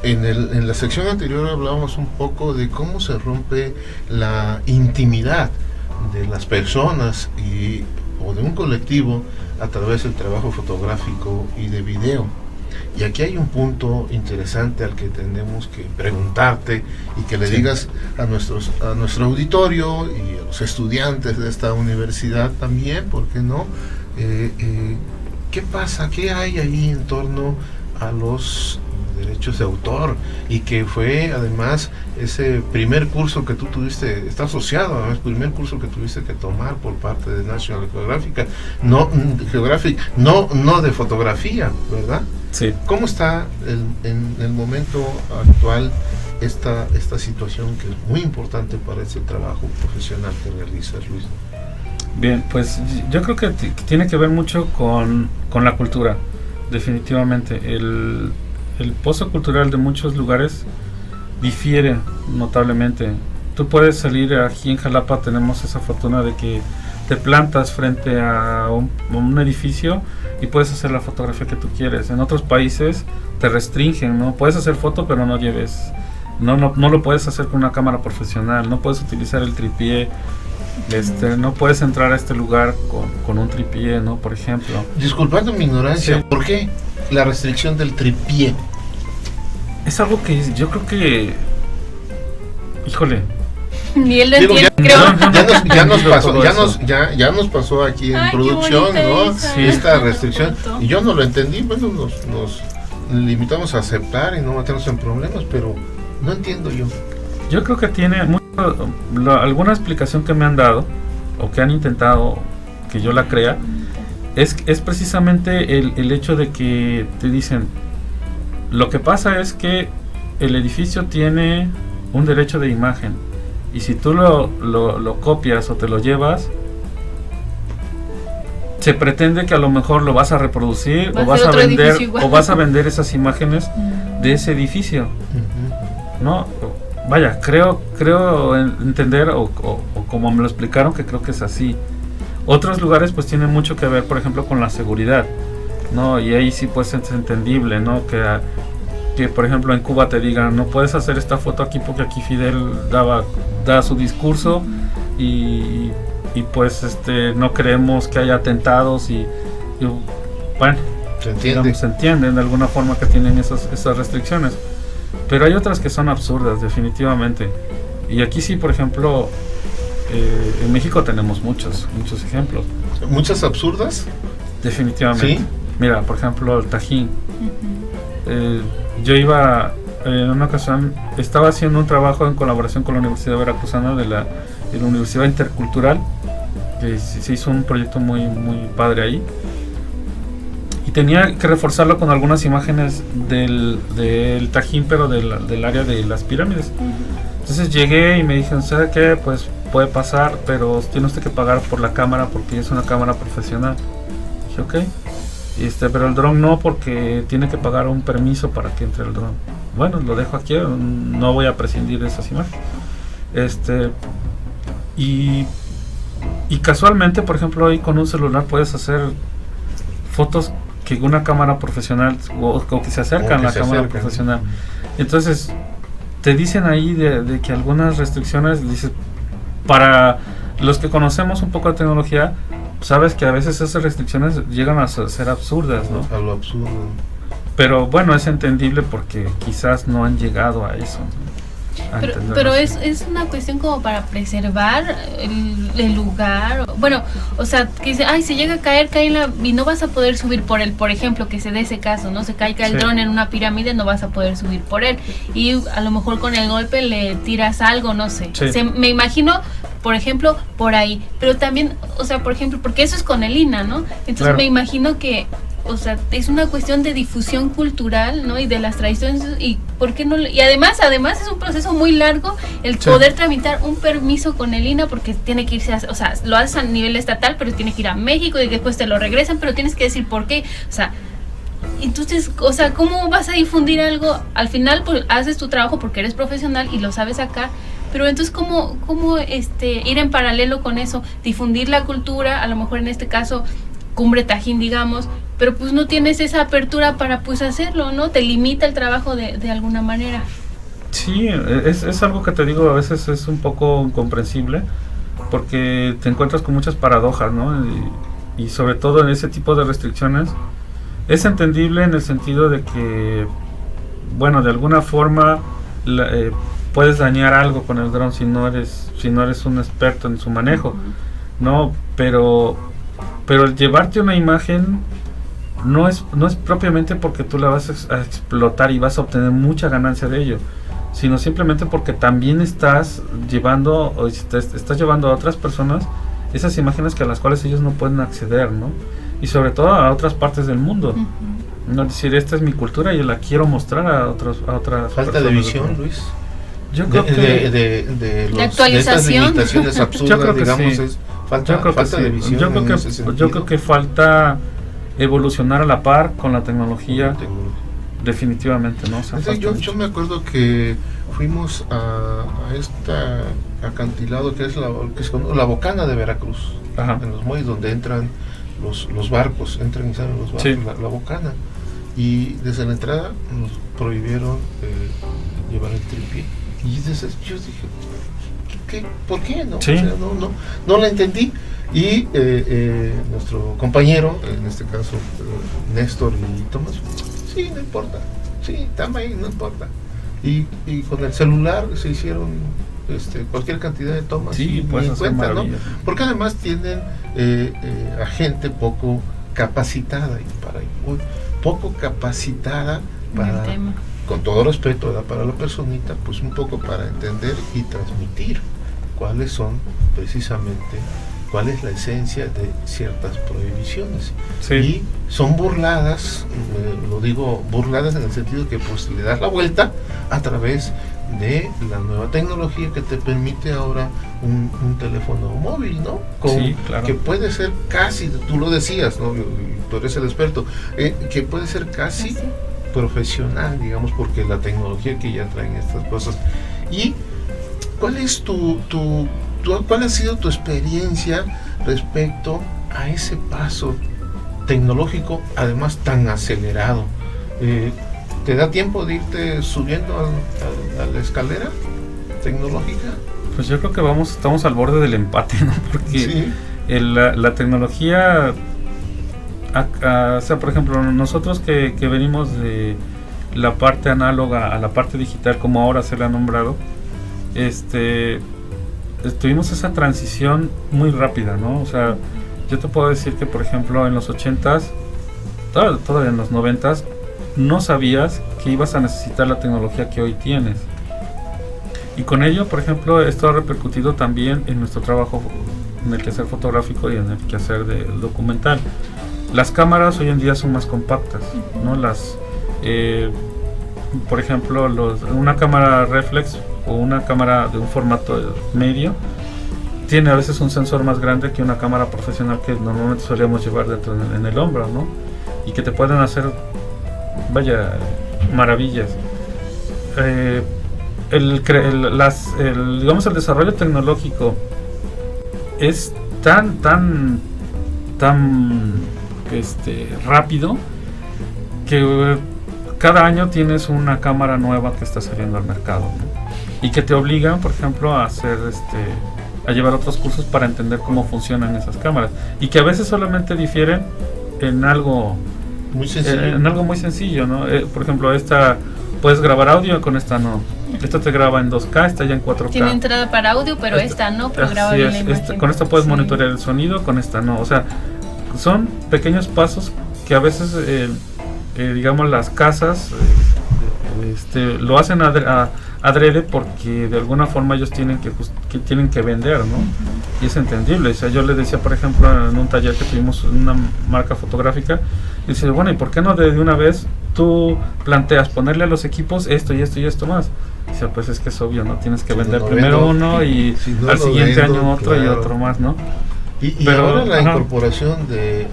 B: en la sección anterior hablábamos un poco de cómo se rompe la intimidad de las personas o de un colectivo a través del trabajo fotográfico y de video. Y aquí hay un punto interesante al que tenemos que preguntarte y que le digas a nuestro auditorio y a los estudiantes de esta universidad también, ¿por qué no? ¿Qué pasa? ¿Qué hay ahí en torno a los derechos de autor? Y que fue además ese primer curso que tú tuviste, está asociado además, primer curso que tuviste que tomar por parte de National Geographic, no de fotografía, ¿verdad?
C: Sí.
B: ¿Cómo está en el momento actual esta situación que es muy importante para este trabajo profesional que realizas, Luis?
C: Bien, pues yo creo que tiene que ver mucho con la cultura, definitivamente. El pozo cultural de muchos lugares difiere notablemente. Tú puedes salir aquí en Jalapa, tenemos esa fortuna de que te plantas frente a un edificio y puedes hacer la fotografía que tú quieres. En otros países te restringen, ¿no? Puedes hacer foto, pero no lo puedes hacer con una cámara profesional, no puedes utilizar el tripié, no puedes entrar a este lugar con un tripié, ¿no? Por ejemplo.
B: Disculpando mi ignorancia,
C: sí.
B: ¿Por qué la restricción del tripié?
C: Es algo que yo creo que, híjole,
A: ni él lo entiende, creo.
B: Ya nos pasó aquí en producción, ¿no? Sí. Esta restricción, y yo no lo entendí. Bueno, nos limitamos a aceptar y no meternos en problemas, pero no entiendo yo.
C: Yo creo que tiene alguna explicación que me han dado o que han intentado que yo la crea, es precisamente el hecho de que te dicen, lo que pasa es que el edificio tiene un derecho de imagen Y si tú lo copias o te lo llevas, se pretende que a lo mejor lo vas a reproducir o vas a vender esas imágenes de ese edificio, ¿no? Vaya, creo entender o como me lo explicaron, que creo que es así. Otros lugares pues tienen mucho que ver, por ejemplo, con la seguridad, ¿no? Y ahí sí pues es entendible, ¿no? Que por ejemplo en Cuba te digan, no puedes hacer esta foto aquí porque aquí Fidel da su discurso y pues no creemos que haya atentados y bueno, se entienden de alguna forma que tienen esas restricciones, pero hay otras que son absurdas definitivamente. Y aquí sí, por ejemplo, en México tenemos muchos ejemplos.
B: ¿Muchas absurdas?
C: Definitivamente.
B: ¿Sí?
C: Mira, por ejemplo, el Tajín. Yo iba, en una ocasión, estaba haciendo un trabajo en colaboración con la Universidad Veracruzana de la Universidad Intercultural, que se hizo un proyecto muy, muy padre ahí. Y tenía que reforzarlo con algunas imágenes del Tajín, pero del área de las pirámides. Entonces llegué y me dijeron, ¿sabe qué? Pues puede pasar, pero tiene usted que pagar por la cámara porque es una cámara profesional. Dije, ok. Pero el dron no, porque tiene que pagar un permiso para que entre el dron. Bueno, lo dejo aquí, no voy a prescindir de esas imágenes. Y casualmente, por ejemplo, ahí con un celular puedes hacer fotos que una cámara profesional o que se acercan a la cámara profesional. Entonces te dicen ahí de que algunas restricciones, dices, para los que conocemos un poco de tecnología, sabes que a veces esas restricciones llegan a ser absurdas, ¿no?
B: A lo absurdo.
C: Pero bueno, es entendible porque quizás no han llegado a eso, ¿no?
A: Pero es una cuestión como para preservar el lugar. Bueno, o sea, que dice, ay, se llega a cae y no vas a poder subir por él. Por ejemplo, que se dé ese caso, ¿no? Se caiga el dron en una pirámide, no vas a poder subir por él. Y a lo mejor con el golpe le tiras algo, no sé. Me imagino, por ejemplo, por ahí. Pero también, o sea, por ejemplo, porque eso es con el INAH, ¿no? Entonces claro, me imagino que, o sea, es una cuestión de difusión cultural, ¿no? Y de las tradiciones, y ¿por qué no? Y además es un proceso muy largo el poder tramitar un permiso con el INAH, porque tiene que irse o sea, lo haces a nivel estatal, pero tiene que ir a México y después te lo regresan, pero tienes que decir por qué, o sea, entonces, o sea, ¿cómo vas a difundir algo? Al final, pues, haces tu trabajo porque eres profesional y lo sabes sacar, pero entonces, ¿cómo ir en paralelo con eso? Difundir la cultura, a lo mejor en este caso, Cumbre Tajín, digamos, pero pues no tienes esa apertura para pues hacerlo, ¿no? Te limita el trabajo de alguna manera.
C: Sí, es algo que te digo, a veces es un poco incomprensible, porque te encuentras con muchas paradojas, ¿no? Y sobre todo en ese tipo de restricciones, es entendible en el sentido de que, bueno, de alguna forma puedes dañar algo con el dron si no eres un experto en su manejo, ¿no? Pero el llevarte una imagen no es propiamente porque tú la vas a explotar y vas a obtener mucha ganancia de ello, sino simplemente porque también estás llevando a otras personas esas imágenes a las cuales ellos no pueden acceder, ¿no? Y sobre todo a otras partes del mundo. No, es decir, esta es mi cultura y la quiero mostrar a otras
B: falta de visión, Luis.
C: Yo creo que
B: de estas limitaciones absurdas, digamos, es falta de visión.
C: Yo creo que falta evolucionar a la par con la tecnología, definitivamente, ¿no? O sea,
B: yo me acuerdo que fuimos a este acantilado que es la Bocana de Veracruz, en los muelles donde entran los barcos, entran y salen los barcos, sí, la Bocana, y desde la entrada nos prohibieron llevar el tripié. Y desde yo dije, ¿por qué? ¿No?
C: Sí.
B: O sea, no la entendí. Y nuestro compañero, en este caso Néstor y Tomás, sí, no importa, sí, tama ahí, no importa. Y con el celular se hicieron cualquier cantidad de tomas,
C: sí, pues, en cuenta, ¿no?
B: Porque además tienen a gente poco capacitada, poco capacitada para, con todo respeto, ¿verdad?, para la personita, pues un poco para entender y transmitir cuál es la esencia de ciertas prohibiciones.
C: Sí.
B: Y son burladas, lo digo burladas en el sentido que pues le das la vuelta a través de la nueva tecnología que te permite ahora un teléfono móvil, ¿no?
C: Sí, claro.
B: Que puede ser casi, tú lo decías, ¿no? Tú eres el experto, que puede ser casi profesional, digamos, porque la tecnología que ya traen estas cosas. ¿Y cuál es cuál ha sido tu experiencia respecto a ese paso tecnológico, además tan acelerado? ¿Te da tiempo de irte subiendo a la escalera tecnológica?
C: Pues yo creo que estamos al borde del empate, ¿no? Porque
B: Sí.
C: La tecnología, o sea, por ejemplo, nosotros que venimos de la parte análoga a la parte digital, como ahora se le ha nombrado, tuvimos esa transición muy rápida, ¿no? O sea, yo te puedo decir que, por ejemplo, en los 80s, todavía en los 90s, no sabías que ibas a necesitar la tecnología que hoy tienes. Y con ello, por ejemplo, esto ha repercutido también en nuestro trabajo, en el quehacer fotográfico y en el quehacer documental. Las cámaras hoy en día son más compactas, ¿no? Por ejemplo, una cámara reflex o una cámara de un formato medio tiene a veces un sensor más grande que una cámara profesional que normalmente solíamos llevar dentro en el hombro, ¿no? Y que te pueden hacer, vaya, maravillas. Digamos, el desarrollo tecnológico es tan rápido que cada año tienes una cámara nueva que está saliendo al mercado, ¿no? Y que te obligan, por ejemplo, a hacer a llevar otros cursos para entender cómo funcionan esas cámaras, y que a veces solamente difieren en algo
B: muy sencillo,
C: muy sencillo, ¿no? Por ejemplo, esta puedes grabar audio, con esta no. Esta te graba en 2K, esta ya en 4K.
A: Tiene entrada para audio, pero esta no, pero graba bien la imagen.
C: Con esta puedes
A: Sí.
C: monitorear el sonido, con esta no. O sea, son pequeños pasos que a veces, digamos, las casas lo hacen adrede porque de alguna forma ellos tienen que vender, ¿no? Y es entendible. O sea, yo le decía, por ejemplo, en un taller que tuvimos una marca fotográfica, y dice, bueno, ¿y por qué no de una vez tú planteas ponerle a los equipos esto y esto y esto más? Dice, pues es que es obvio, ¿no? Tienes que
B: Si
C: vender
B: no
C: primero
B: vendo,
C: uno y
B: si no
C: al
B: lo
C: siguiente
B: vendo,
C: año otro,
B: claro.
C: y otro más, ¿no?
B: Y
C: Pero,
B: ahora la
C: ajá.
B: incorporación de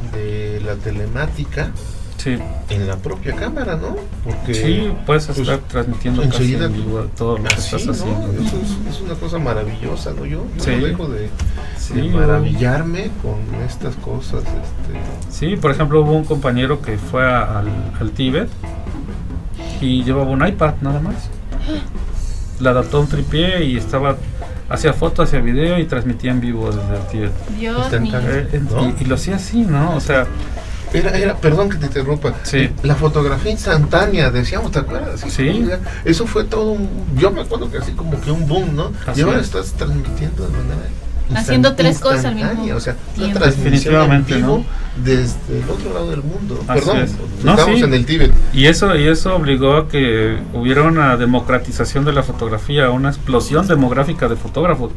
B: la telemática
C: Sí,
B: en la propia cámara, ¿no? Porque
C: sí, puedes
B: pues,
C: estar transmitiendo casi
B: enseguida
C: en vivo todo lo que
B: así,
C: estás
B: ¿no?
C: haciendo, ¿no?
B: Eso es una cosa maravillosa, ¿no? Yo
C: Sí.
B: no dejo de
C: Sí,
B: maravillarme con estas cosas.
C: Sí, por ejemplo, hubo un compañero que fue al Tíbet y llevaba un iPad nada más. Le adaptó un tripié y hacía fotos, hacía video y transmitía en vivo desde el Tíbet.
A: Dios mío.
B: ¿No?
C: Y lo hacía así, ¿no? O sea,
B: Perdón que te interrumpa.
C: Sí.
B: La fotografía instantánea, decíamos, ¿te acuerdas?
C: Sí.
B: Eso fue todo yo me acuerdo que así como que un boom, ¿no?
C: Así
B: Y ahora
C: es.
B: estás transmitiendo de manera
A: Haciendo tres cosas al mismo
B: instantánea, o sea, una
A: tiempo.
B: transmisión en
C: Definitivamente,
B: vivo
C: ¿no?
B: desde el otro lado del mundo.
C: Así
B: Perdón,
C: es. No,
B: estamos
C: sí.
B: en el Tíbet.
C: y eso obligó a que hubiera una democratización de la fotografía, una explosión demográfica de fotógrafos.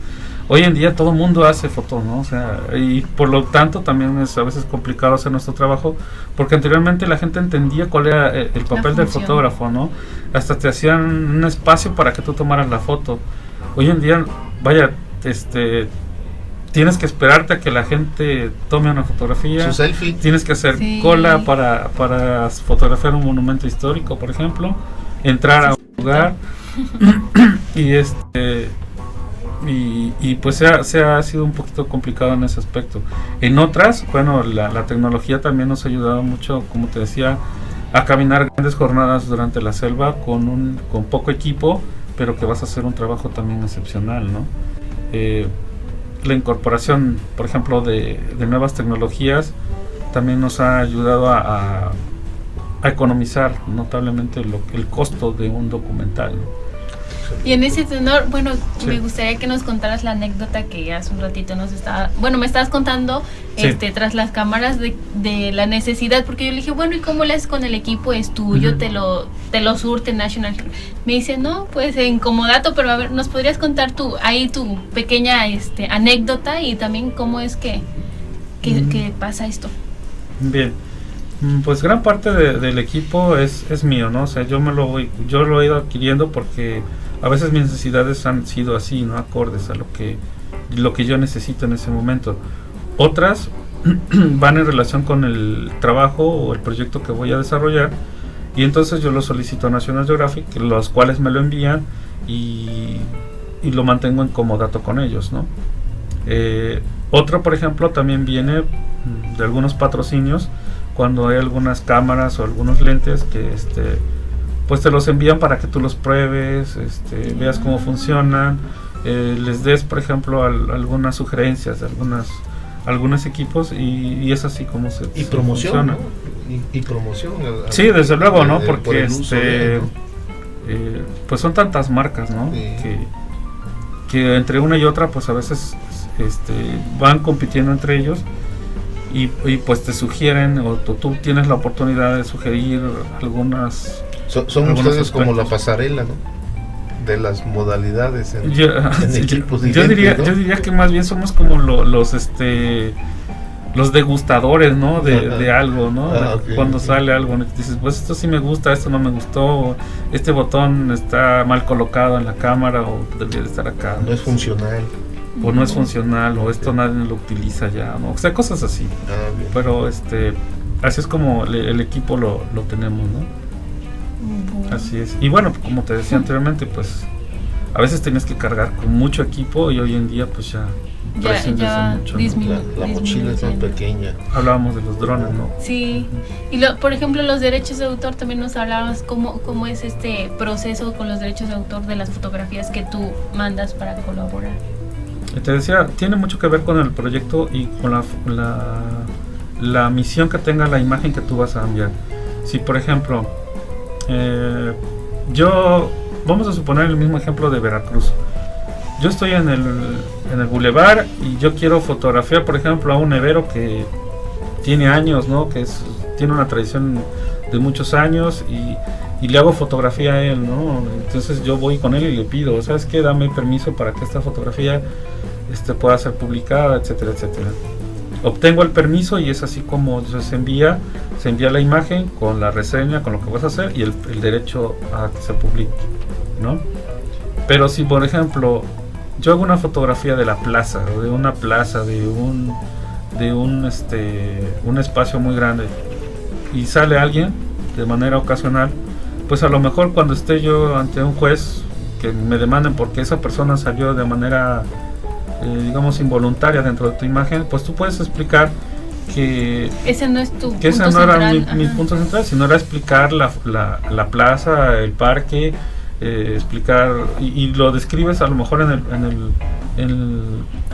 C: Hoy en día todo el mundo hace fotos, ¿no? O sea, y por lo tanto también es a veces complicado hacer nuestro trabajo, porque anteriormente la gente entendía cuál era el papel del
A: función.
C: fotógrafo, ¿no? Hasta te hacían un espacio para que tú tomaras la foto. Hoy en día, vaya, tienes que esperarte a que la gente tome una fotografía.
B: Su selfie.
C: Tienes que hacer
A: Sí.
C: cola para fotografiar un monumento histórico, por ejemplo, entrar a un lugar y pues se ha sido un poquito complicado en ese aspecto. En otras, bueno, la tecnología también nos ha ayudado mucho, como te decía, a caminar grandes jornadas durante la selva con poco equipo, pero que vas a hacer un trabajo también excepcional, ¿no? La incorporación, por ejemplo, de nuevas tecnologías también nos ha ayudado a economizar notablemente el costo de un documental, ¿no?
A: Y en ese tenor, bueno,
C: Sí.
A: me gustaría que nos contaras la anécdota que hace un ratito me estabas contando,
C: Sí.
A: tras las cámaras de la necesidad, porque yo le dije, bueno, ¿y cómo le haces con el equipo? Es tuyo,
C: Ujú.
A: te lo surte National. Me dice, no, pues en comodato, pero a ver, ¿nos podrías contar tu pequeña anécdota y también cómo es que pasa esto?
C: Bien, pues gran parte del equipo es mío, ¿no? O sea, yo lo he ido adquiriendo porque a veces mis necesidades han sido así, no acordes a lo que yo necesito en ese momento. Otras van en relación con el trabajo o el proyecto que voy a desarrollar, y entonces yo lo solicito a National Geographic, los cuales me lo envían y lo mantengo en comodato con ellos, ¿no? Otro, por ejemplo, también viene de algunos patrocinios, cuando hay algunas cámaras o algunos lentes que pues te los envían para que tú los pruebes, veas cómo funcionan, les des, por ejemplo, algunas sugerencias de algunos equipos, y es así como se
B: promoción,
C: funciona.
B: ¿no? Y promoción.
C: Sí, desde luego, ¿no?
B: Por
C: Porque
B: el uso de, ¿no?
C: pues son tantas marcas, ¿no?
B: Sí.
C: Que entre una y otra, pues a veces van compitiendo entre ellos, y pues te sugieren, o tú tienes la oportunidad de sugerir algunas.
B: Son
C: algunos
B: ustedes
C: aspectos.
B: como la pasarela, ¿no? De las modalidades en
C: Yo
B: equipos
C: diría,
B: diferentes, ¿no?
C: yo diría que más bien somos como los degustadores, ¿no? De algo, ¿no?
B: Okay,
C: Cuando
B: okay.
C: sale algo, ¿no? Dices, pues esto sí me gusta, esto no me gustó, este botón está mal colocado en la cámara, o debería de estar acá,
B: No es funcional.
C: o no es funcional, o esto nadie lo utiliza ya, ¿no? O sea, cosas así.
B: Bien.
C: Pero así es como el equipo lo tenemos, ¿no? Así es. Y bueno, como te decía anteriormente, pues a veces tenías que cargar con mucho equipo, y hoy en día pues ya prescindes de mucho, ¿no?
B: La mochila es muy pequeña.
C: Hablábamos de los drones, ¿no?
A: Sí, y por ejemplo los derechos de autor, también nos hablabas cómo es este proceso con los derechos de autor de las fotografías que tú mandas para colaborar.
C: Te decía, tiene mucho que ver con el proyecto y con la misión que tenga la imagen que tú vas a enviar. Si por ejemplo, vamos a suponer el mismo ejemplo de Veracruz. Yo estoy en el bulevar y yo quiero fotografiar, por ejemplo, a un nevero que tiene años, ¿no? Tiene una tradición de muchos años, y le hago fotografía a él, ¿no? Entonces yo voy con él y le pido, ¿sabes qué? Dame permiso para que esta fotografía pueda ser publicada, etcétera, etcétera. Obtengo el permiso, y es así como se envía la imagen con la reseña, con lo que vas a hacer, y el derecho a que se publique, ¿no? Pero si por ejemplo yo hago una fotografía de la plaza, o de una plaza, de un espacio muy grande, y sale alguien de manera ocasional, pues a lo mejor cuando esté yo ante un juez que me demanden porque esa persona salió de manera digamos involuntaria dentro de tu imagen, pues tú puedes explicar que
A: ese no es tu
C: que
A: punto
C: ese no era
A: central.
C: mi punto central, sino era explicar la plaza, el parque, explicar, y lo describes a lo mejor en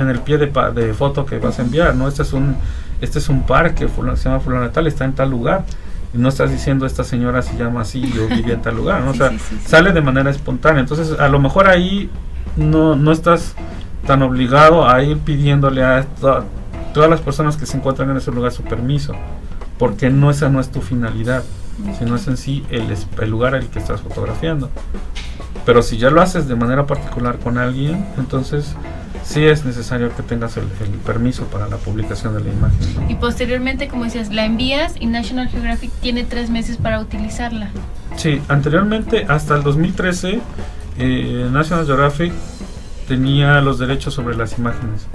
C: el pie de foto que vas a enviar, ¿no? Este es un parque, se llama fulano de tal, está en tal lugar, y no estás diciendo esta señora se llama así o vive en tal lugar, ¿no?
A: Sí,
C: o sea,
A: sí.
C: sale de manera espontánea. Entonces a lo mejor ahí no estás tan obligado a ir pidiéndole a todas las personas que se encuentran en ese lugar su permiso, porque esa no es tu finalidad, sino es en sí el lugar al que estás fotografiando. Pero si ya lo haces de manera particular con alguien, entonces sí es necesario que tengas el permiso para la publicación de la imagen.
A: Y posteriormente, como decías, la envías y National Geographic tiene 3 meses para utilizarla.
C: Sí, anteriormente, hasta el 2013, National Geographic tenía los derechos sobre las imágenes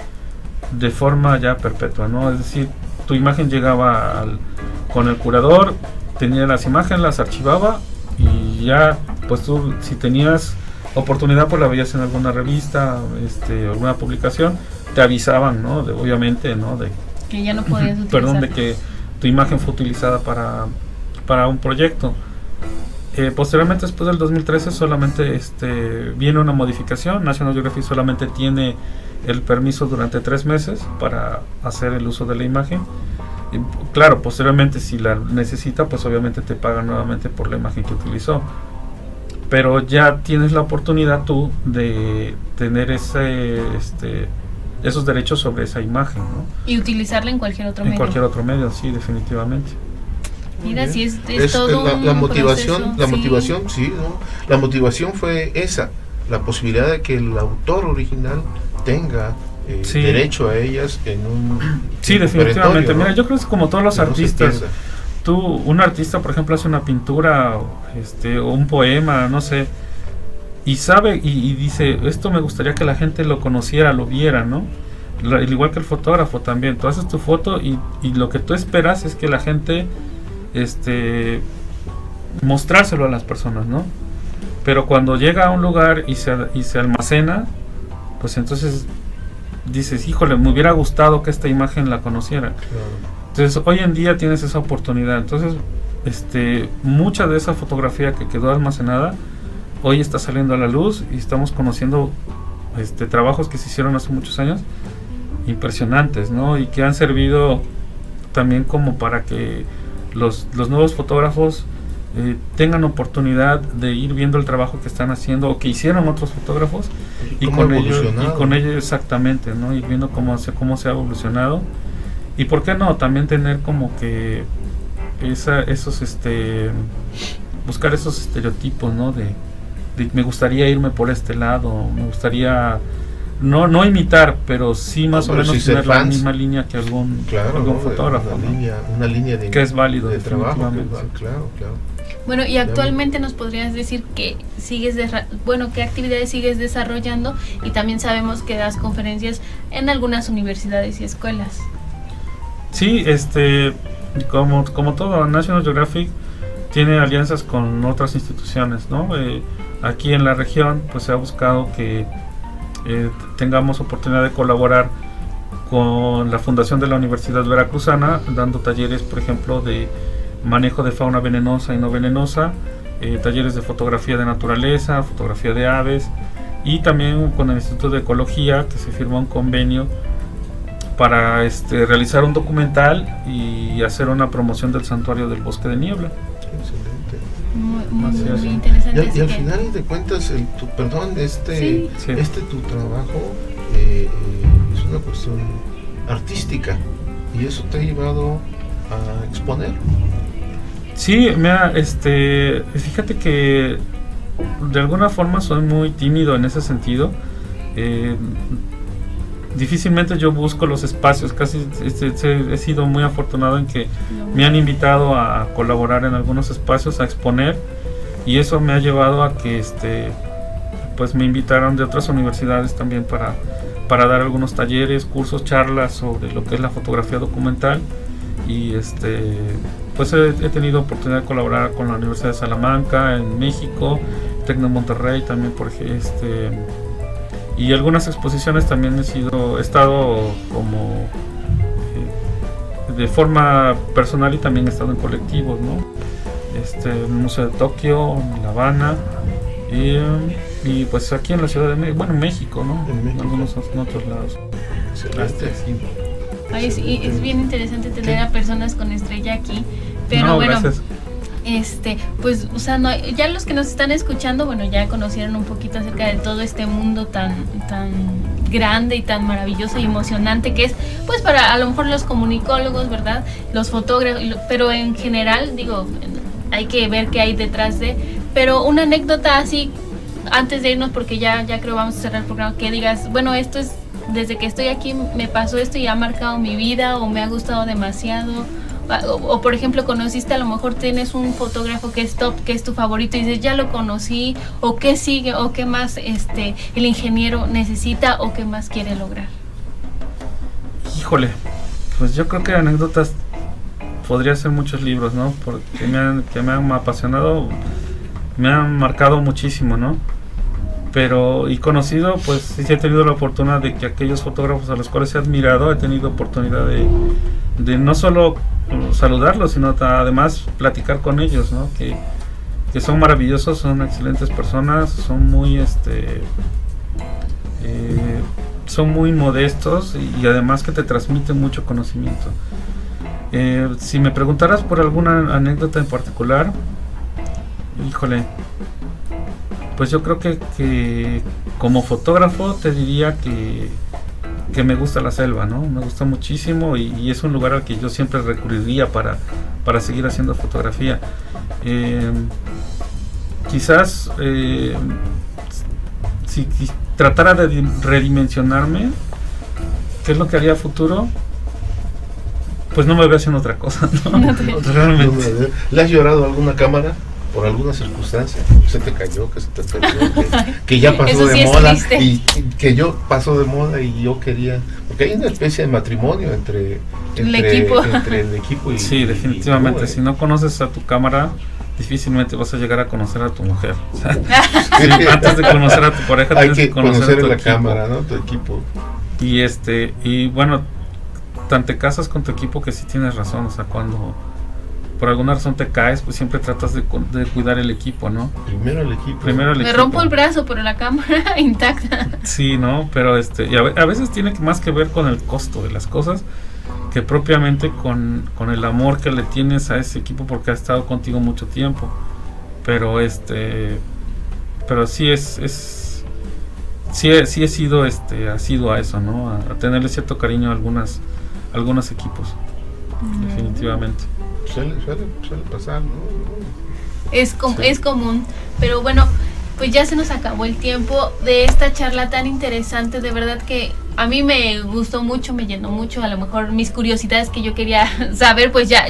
C: de forma ya perpetua, ¿no? Es decir, tu imagen llegaba con el curador, tenía las imágenes, las archivaba, y ya, pues tú, si tenías oportunidad, pues la veías en alguna revista, alguna publicación, te avisaban, ¿no? Obviamente, ¿no?
A: Que ya no podías utilizar.
C: Perdón, de que tu imagen fue utilizada para un proyecto. Posteriormente, después del 2013, solamente viene una modificación. National Geographic solamente tiene el permiso durante 3 meses para hacer el uso de la imagen. Y, claro, posteriormente, si la necesita, pues obviamente te pagan nuevamente por la imagen que utilizó. Pero ya tienes la oportunidad tú de tener esos derechos sobre esa imagen, ¿no?
A: Y utilizarla en cualquier otro medio.
C: En cualquier otro medio, sí, definitivamente.
A: Mira, sí, es todo
B: la
A: un
B: motivación,
A: proceso,
B: la motivación, sí, ¿no? La motivación fue esa, la posibilidad de que el autor original tenga
C: Sí.
B: derecho a ellas en un
C: Sí, definitivamente.
B: repertorio, ¿no?
C: Mira, yo creo que es como todos los
B: Que no se
C: artistas.
B: pierda.
C: Un artista, por ejemplo, hace una pintura o un poema, no sé, y sabe y dice, esto me gustaría que la gente lo conociera, lo viera, ¿no? Al igual que el fotógrafo también, tú haces tu foto y lo que tú esperas es que la gente mostrárselo a las personas, ¿no? Pero cuando llega a un lugar y se almacena, pues entonces dices, híjole, me hubiera gustado que esta imagen la conociera.
B: Claro.
C: Entonces hoy en día tienes esa oportunidad. Entonces mucha de esa fotografía que quedó almacenada hoy está saliendo a la luz y estamos conociendo trabajos que se hicieron hace muchos años impresionantes, ¿no? Y que han servido también como para que los nuevos fotógrafos tengan oportunidad de ir viendo el trabajo que están haciendo o que hicieron otros fotógrafos y con ellos exactamente, ¿no? Ir viendo cómo se ha evolucionado y por qué no también tener como que buscar esos estereotipos, ¿no? De me gustaría irme por este lado, me gustaría no imitar, pero sí más o menos tener la misma línea que algún fotógrafo,
B: una línea de,
C: que es válido
B: de trabajo, claro.
A: Bueno, y actualmente nos podrías decir que qué actividades sigues desarrollando, y también sabemos que das conferencias en algunas universidades y escuelas.
C: Sí, como todo, National Geographic tiene alianzas con otras instituciones, ¿no? Aquí en la región pues se ha buscado que tengamos oportunidad de colaborar con la Fundación de la Universidad Veracruzana, dando talleres, por ejemplo, de manejo de fauna venenosa y no venenosa, talleres de fotografía de naturaleza, fotografía de aves, y también con el Instituto de Ecología, que se firmó un convenio para realizar un documental y hacer una promoción del santuario del Bosque de Niebla.
A: Muy interesante.
B: Y al final de cuentas, tu trabajo es una cuestión artística, y eso te ha llevado a exponer.
C: Sí, fíjate que de alguna forma soy muy tímido en ese sentido. Difícilmente yo busco los espacios, casi he sido muy afortunado en que me han invitado a colaborar en algunos espacios, a exponer, y eso me ha llevado a que pues me invitaron de otras universidades también para dar algunos talleres, cursos, charlas sobre lo que es la fotografía documental, y pues he tenido oportunidad de colaborar con la Universidad de Salamanca en México, Tecno Monterrey también, y algunas exposiciones también he estado como de forma personal, y también he estado en colectivos, ¿no? En el Museo de Tokio, en La Habana, y pues aquí en la Ciudad de México, México, ¿no? En algunos otros lados.
B: Excelente.
A: Sí. Es bien interesante tener a personas con estrella aquí, pero
C: no,
A: bueno,
C: gracias.
A: Pues, o sea, ya los que nos están escuchando, bueno, ya conocieron un poquito acerca de todo este mundo tan grande y tan maravilloso y emocionante que es, pues, para a lo mejor los comunicólogos, ¿verdad? Los fotógrafos, pero en general, digo, hay que ver qué hay detrás pero una anécdota así, antes de irnos, porque ya creo vamos a cerrar el programa, que digas, bueno, esto es, desde que estoy aquí me pasó esto y ha marcado mi vida, o me ha gustado demasiado. O por ejemplo, conociste, a lo mejor tienes un fotógrafo que es top, que es tu favorito, y dices, ya lo conocí, o qué sigue, o qué más el ingeniero necesita, o qué más quiere lograr.
C: Híjole, pues yo creo que anécdotas podría ser muchos libros, ¿no? Porque me han apasionado, me han marcado muchísimo, ¿no? Pero, y conocido, pues sí he tenido la oportunidad de que aquellos fotógrafos a los cuales he admirado, he tenido oportunidad de no solo saludarlos, sino además platicar con ellos, ¿no? Que son maravillosos, son excelentes personas, son muy son muy modestos, y además que te transmiten mucho conocimiento. Si me preguntaras por alguna anécdota en particular, híjole, pues yo creo que como fotógrafo te diría que me gusta la selva, ¿no? Me gusta muchísimo, y es un lugar al que yo siempre recurriría para seguir haciendo fotografía. Quizás si tratara de redimensionarme, ¿qué es lo que haría a futuro? Pues no me veo haciendo otra cosa, ¿no? Realmente.
B: ¿Le has llorado a alguna cámara? por alguna circunstancia, se te cayó, que se te perdió, que ya pasó
A: Eso sí
B: de
A: es
B: moda,
A: triste.
B: y que yo pasó de moda y yo quería, porque hay una especie de matrimonio entre
A: El equipo.
B: entre el equipo y
C: Sí, definitivamente.
B: y tú,
C: Si no conoces a tu cámara, difícilmente vas a llegar a conocer a tu mujer. O sea, antes de conocer a tu pareja,
B: hay
C: tienes
B: que
C: que conocer a
B: conocer
C: tu
B: la
C: equipo.
B: cámara, ¿no? Tu equipo.
C: Y bueno, tan te casas con tu equipo que sí tienes razón. O sea, cuando por alguna razón te caes, pues siempre tratas de cuidar el equipo, ¿no?
B: Primero el equipo.
C: Primero el
A: Me
C: equipo.
A: rompo el brazo, pero la cámara intacta.
C: Sí, ¿no? Pero y a veces tiene más que ver con el costo de las cosas que propiamente con el amor que le tienes a ese equipo porque ha estado contigo mucho tiempo. Pero pero sí sí he sido asiduo a eso, ¿no? A tenerle cierto cariño a algunos equipos. Definitivamente.
B: Suele pasar, ¿no?
A: Es común, pero bueno, pues ya se nos acabó el tiempo de esta charla tan interesante. De verdad que a mí me gustó mucho, me llenó mucho. A lo mejor mis curiosidades que yo quería saber, pues ya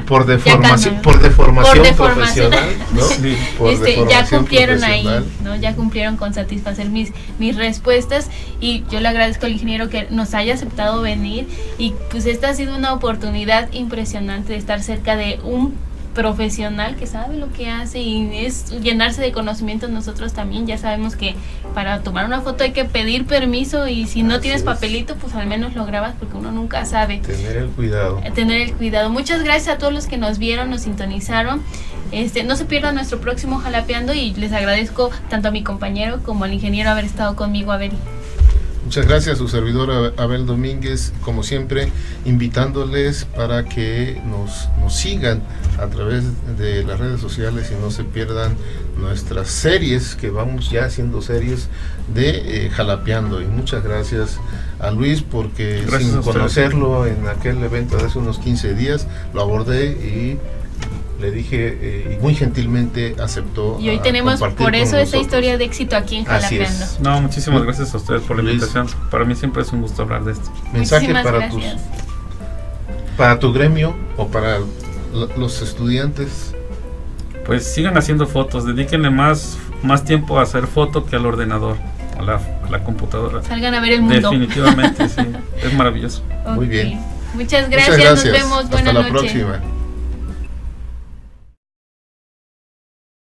B: Por deformación,
A: ya
B: por deformación
A: Por deformación.
B: profesional, ¿no?
C: Sí.
B: Por
A: ya
B: deformación
A: cumplieron ahí,
B: profesional.
A: ¿no? Ya cumplieron con satisfacer mis respuestas, y yo le agradezco al ingeniero que nos haya aceptado venir, y pues esta ha sido una oportunidad impresionante de estar cerca de un profesional que sabe lo que hace, y es llenarse de conocimiento. Nosotros también ya sabemos que para tomar una foto hay que pedir permiso, y si no
B: Así
A: tienes
B: es.
A: papelito, pues al menos lo grabas, porque uno nunca sabe.
B: Tener el cuidado.
A: Tener el cuidado. Muchas gracias a todos los que nos vieron, nos sintonizaron. No se pierdan nuestro próximo Jalapeando, y les agradezco tanto a mi compañero como al ingeniero haber estado conmigo, Abel.
B: Muchas gracias, su servidor Abel Domínguez, como siempre, invitándoles para que nos sigan a través de las redes sociales y no se pierdan nuestras series, que vamos ya haciendo series de Jalapeando. Y muchas gracias a Luis, porque
C: Gracias a
B: sin
C: ustedes.
B: conocerlo en aquel evento de hace unos 15 días, lo abordé y le dije, y muy gentilmente aceptó.
A: Y hoy
B: a
A: tenemos
B: compartir
A: por eso
B: con
A: esta
B: nosotros.
A: historia de éxito aquí en
B: Así
A: Jalapeando.
B: es.
C: No, muchísimas gracias a ustedes por la
B: Luis.
C: invitación. Para mí siempre es un gusto hablar de esto.
B: Mensaje
A: Muchísimas
B: para
A: gracias.
B: para tu gremio o para los estudiantes.
C: Pues sigan haciendo fotos, dedíquenle más tiempo a hacer foto que al ordenador, a la computadora.
A: Salgan a ver el mundo.
C: Definitivamente, sí, es maravilloso.
B: Muy
A: Ok.
B: bien.
A: Muchas
B: Muchas
A: gracias, nos vemos.
B: Hasta
A: Buenas
B: la
A: noches.
B: próxima.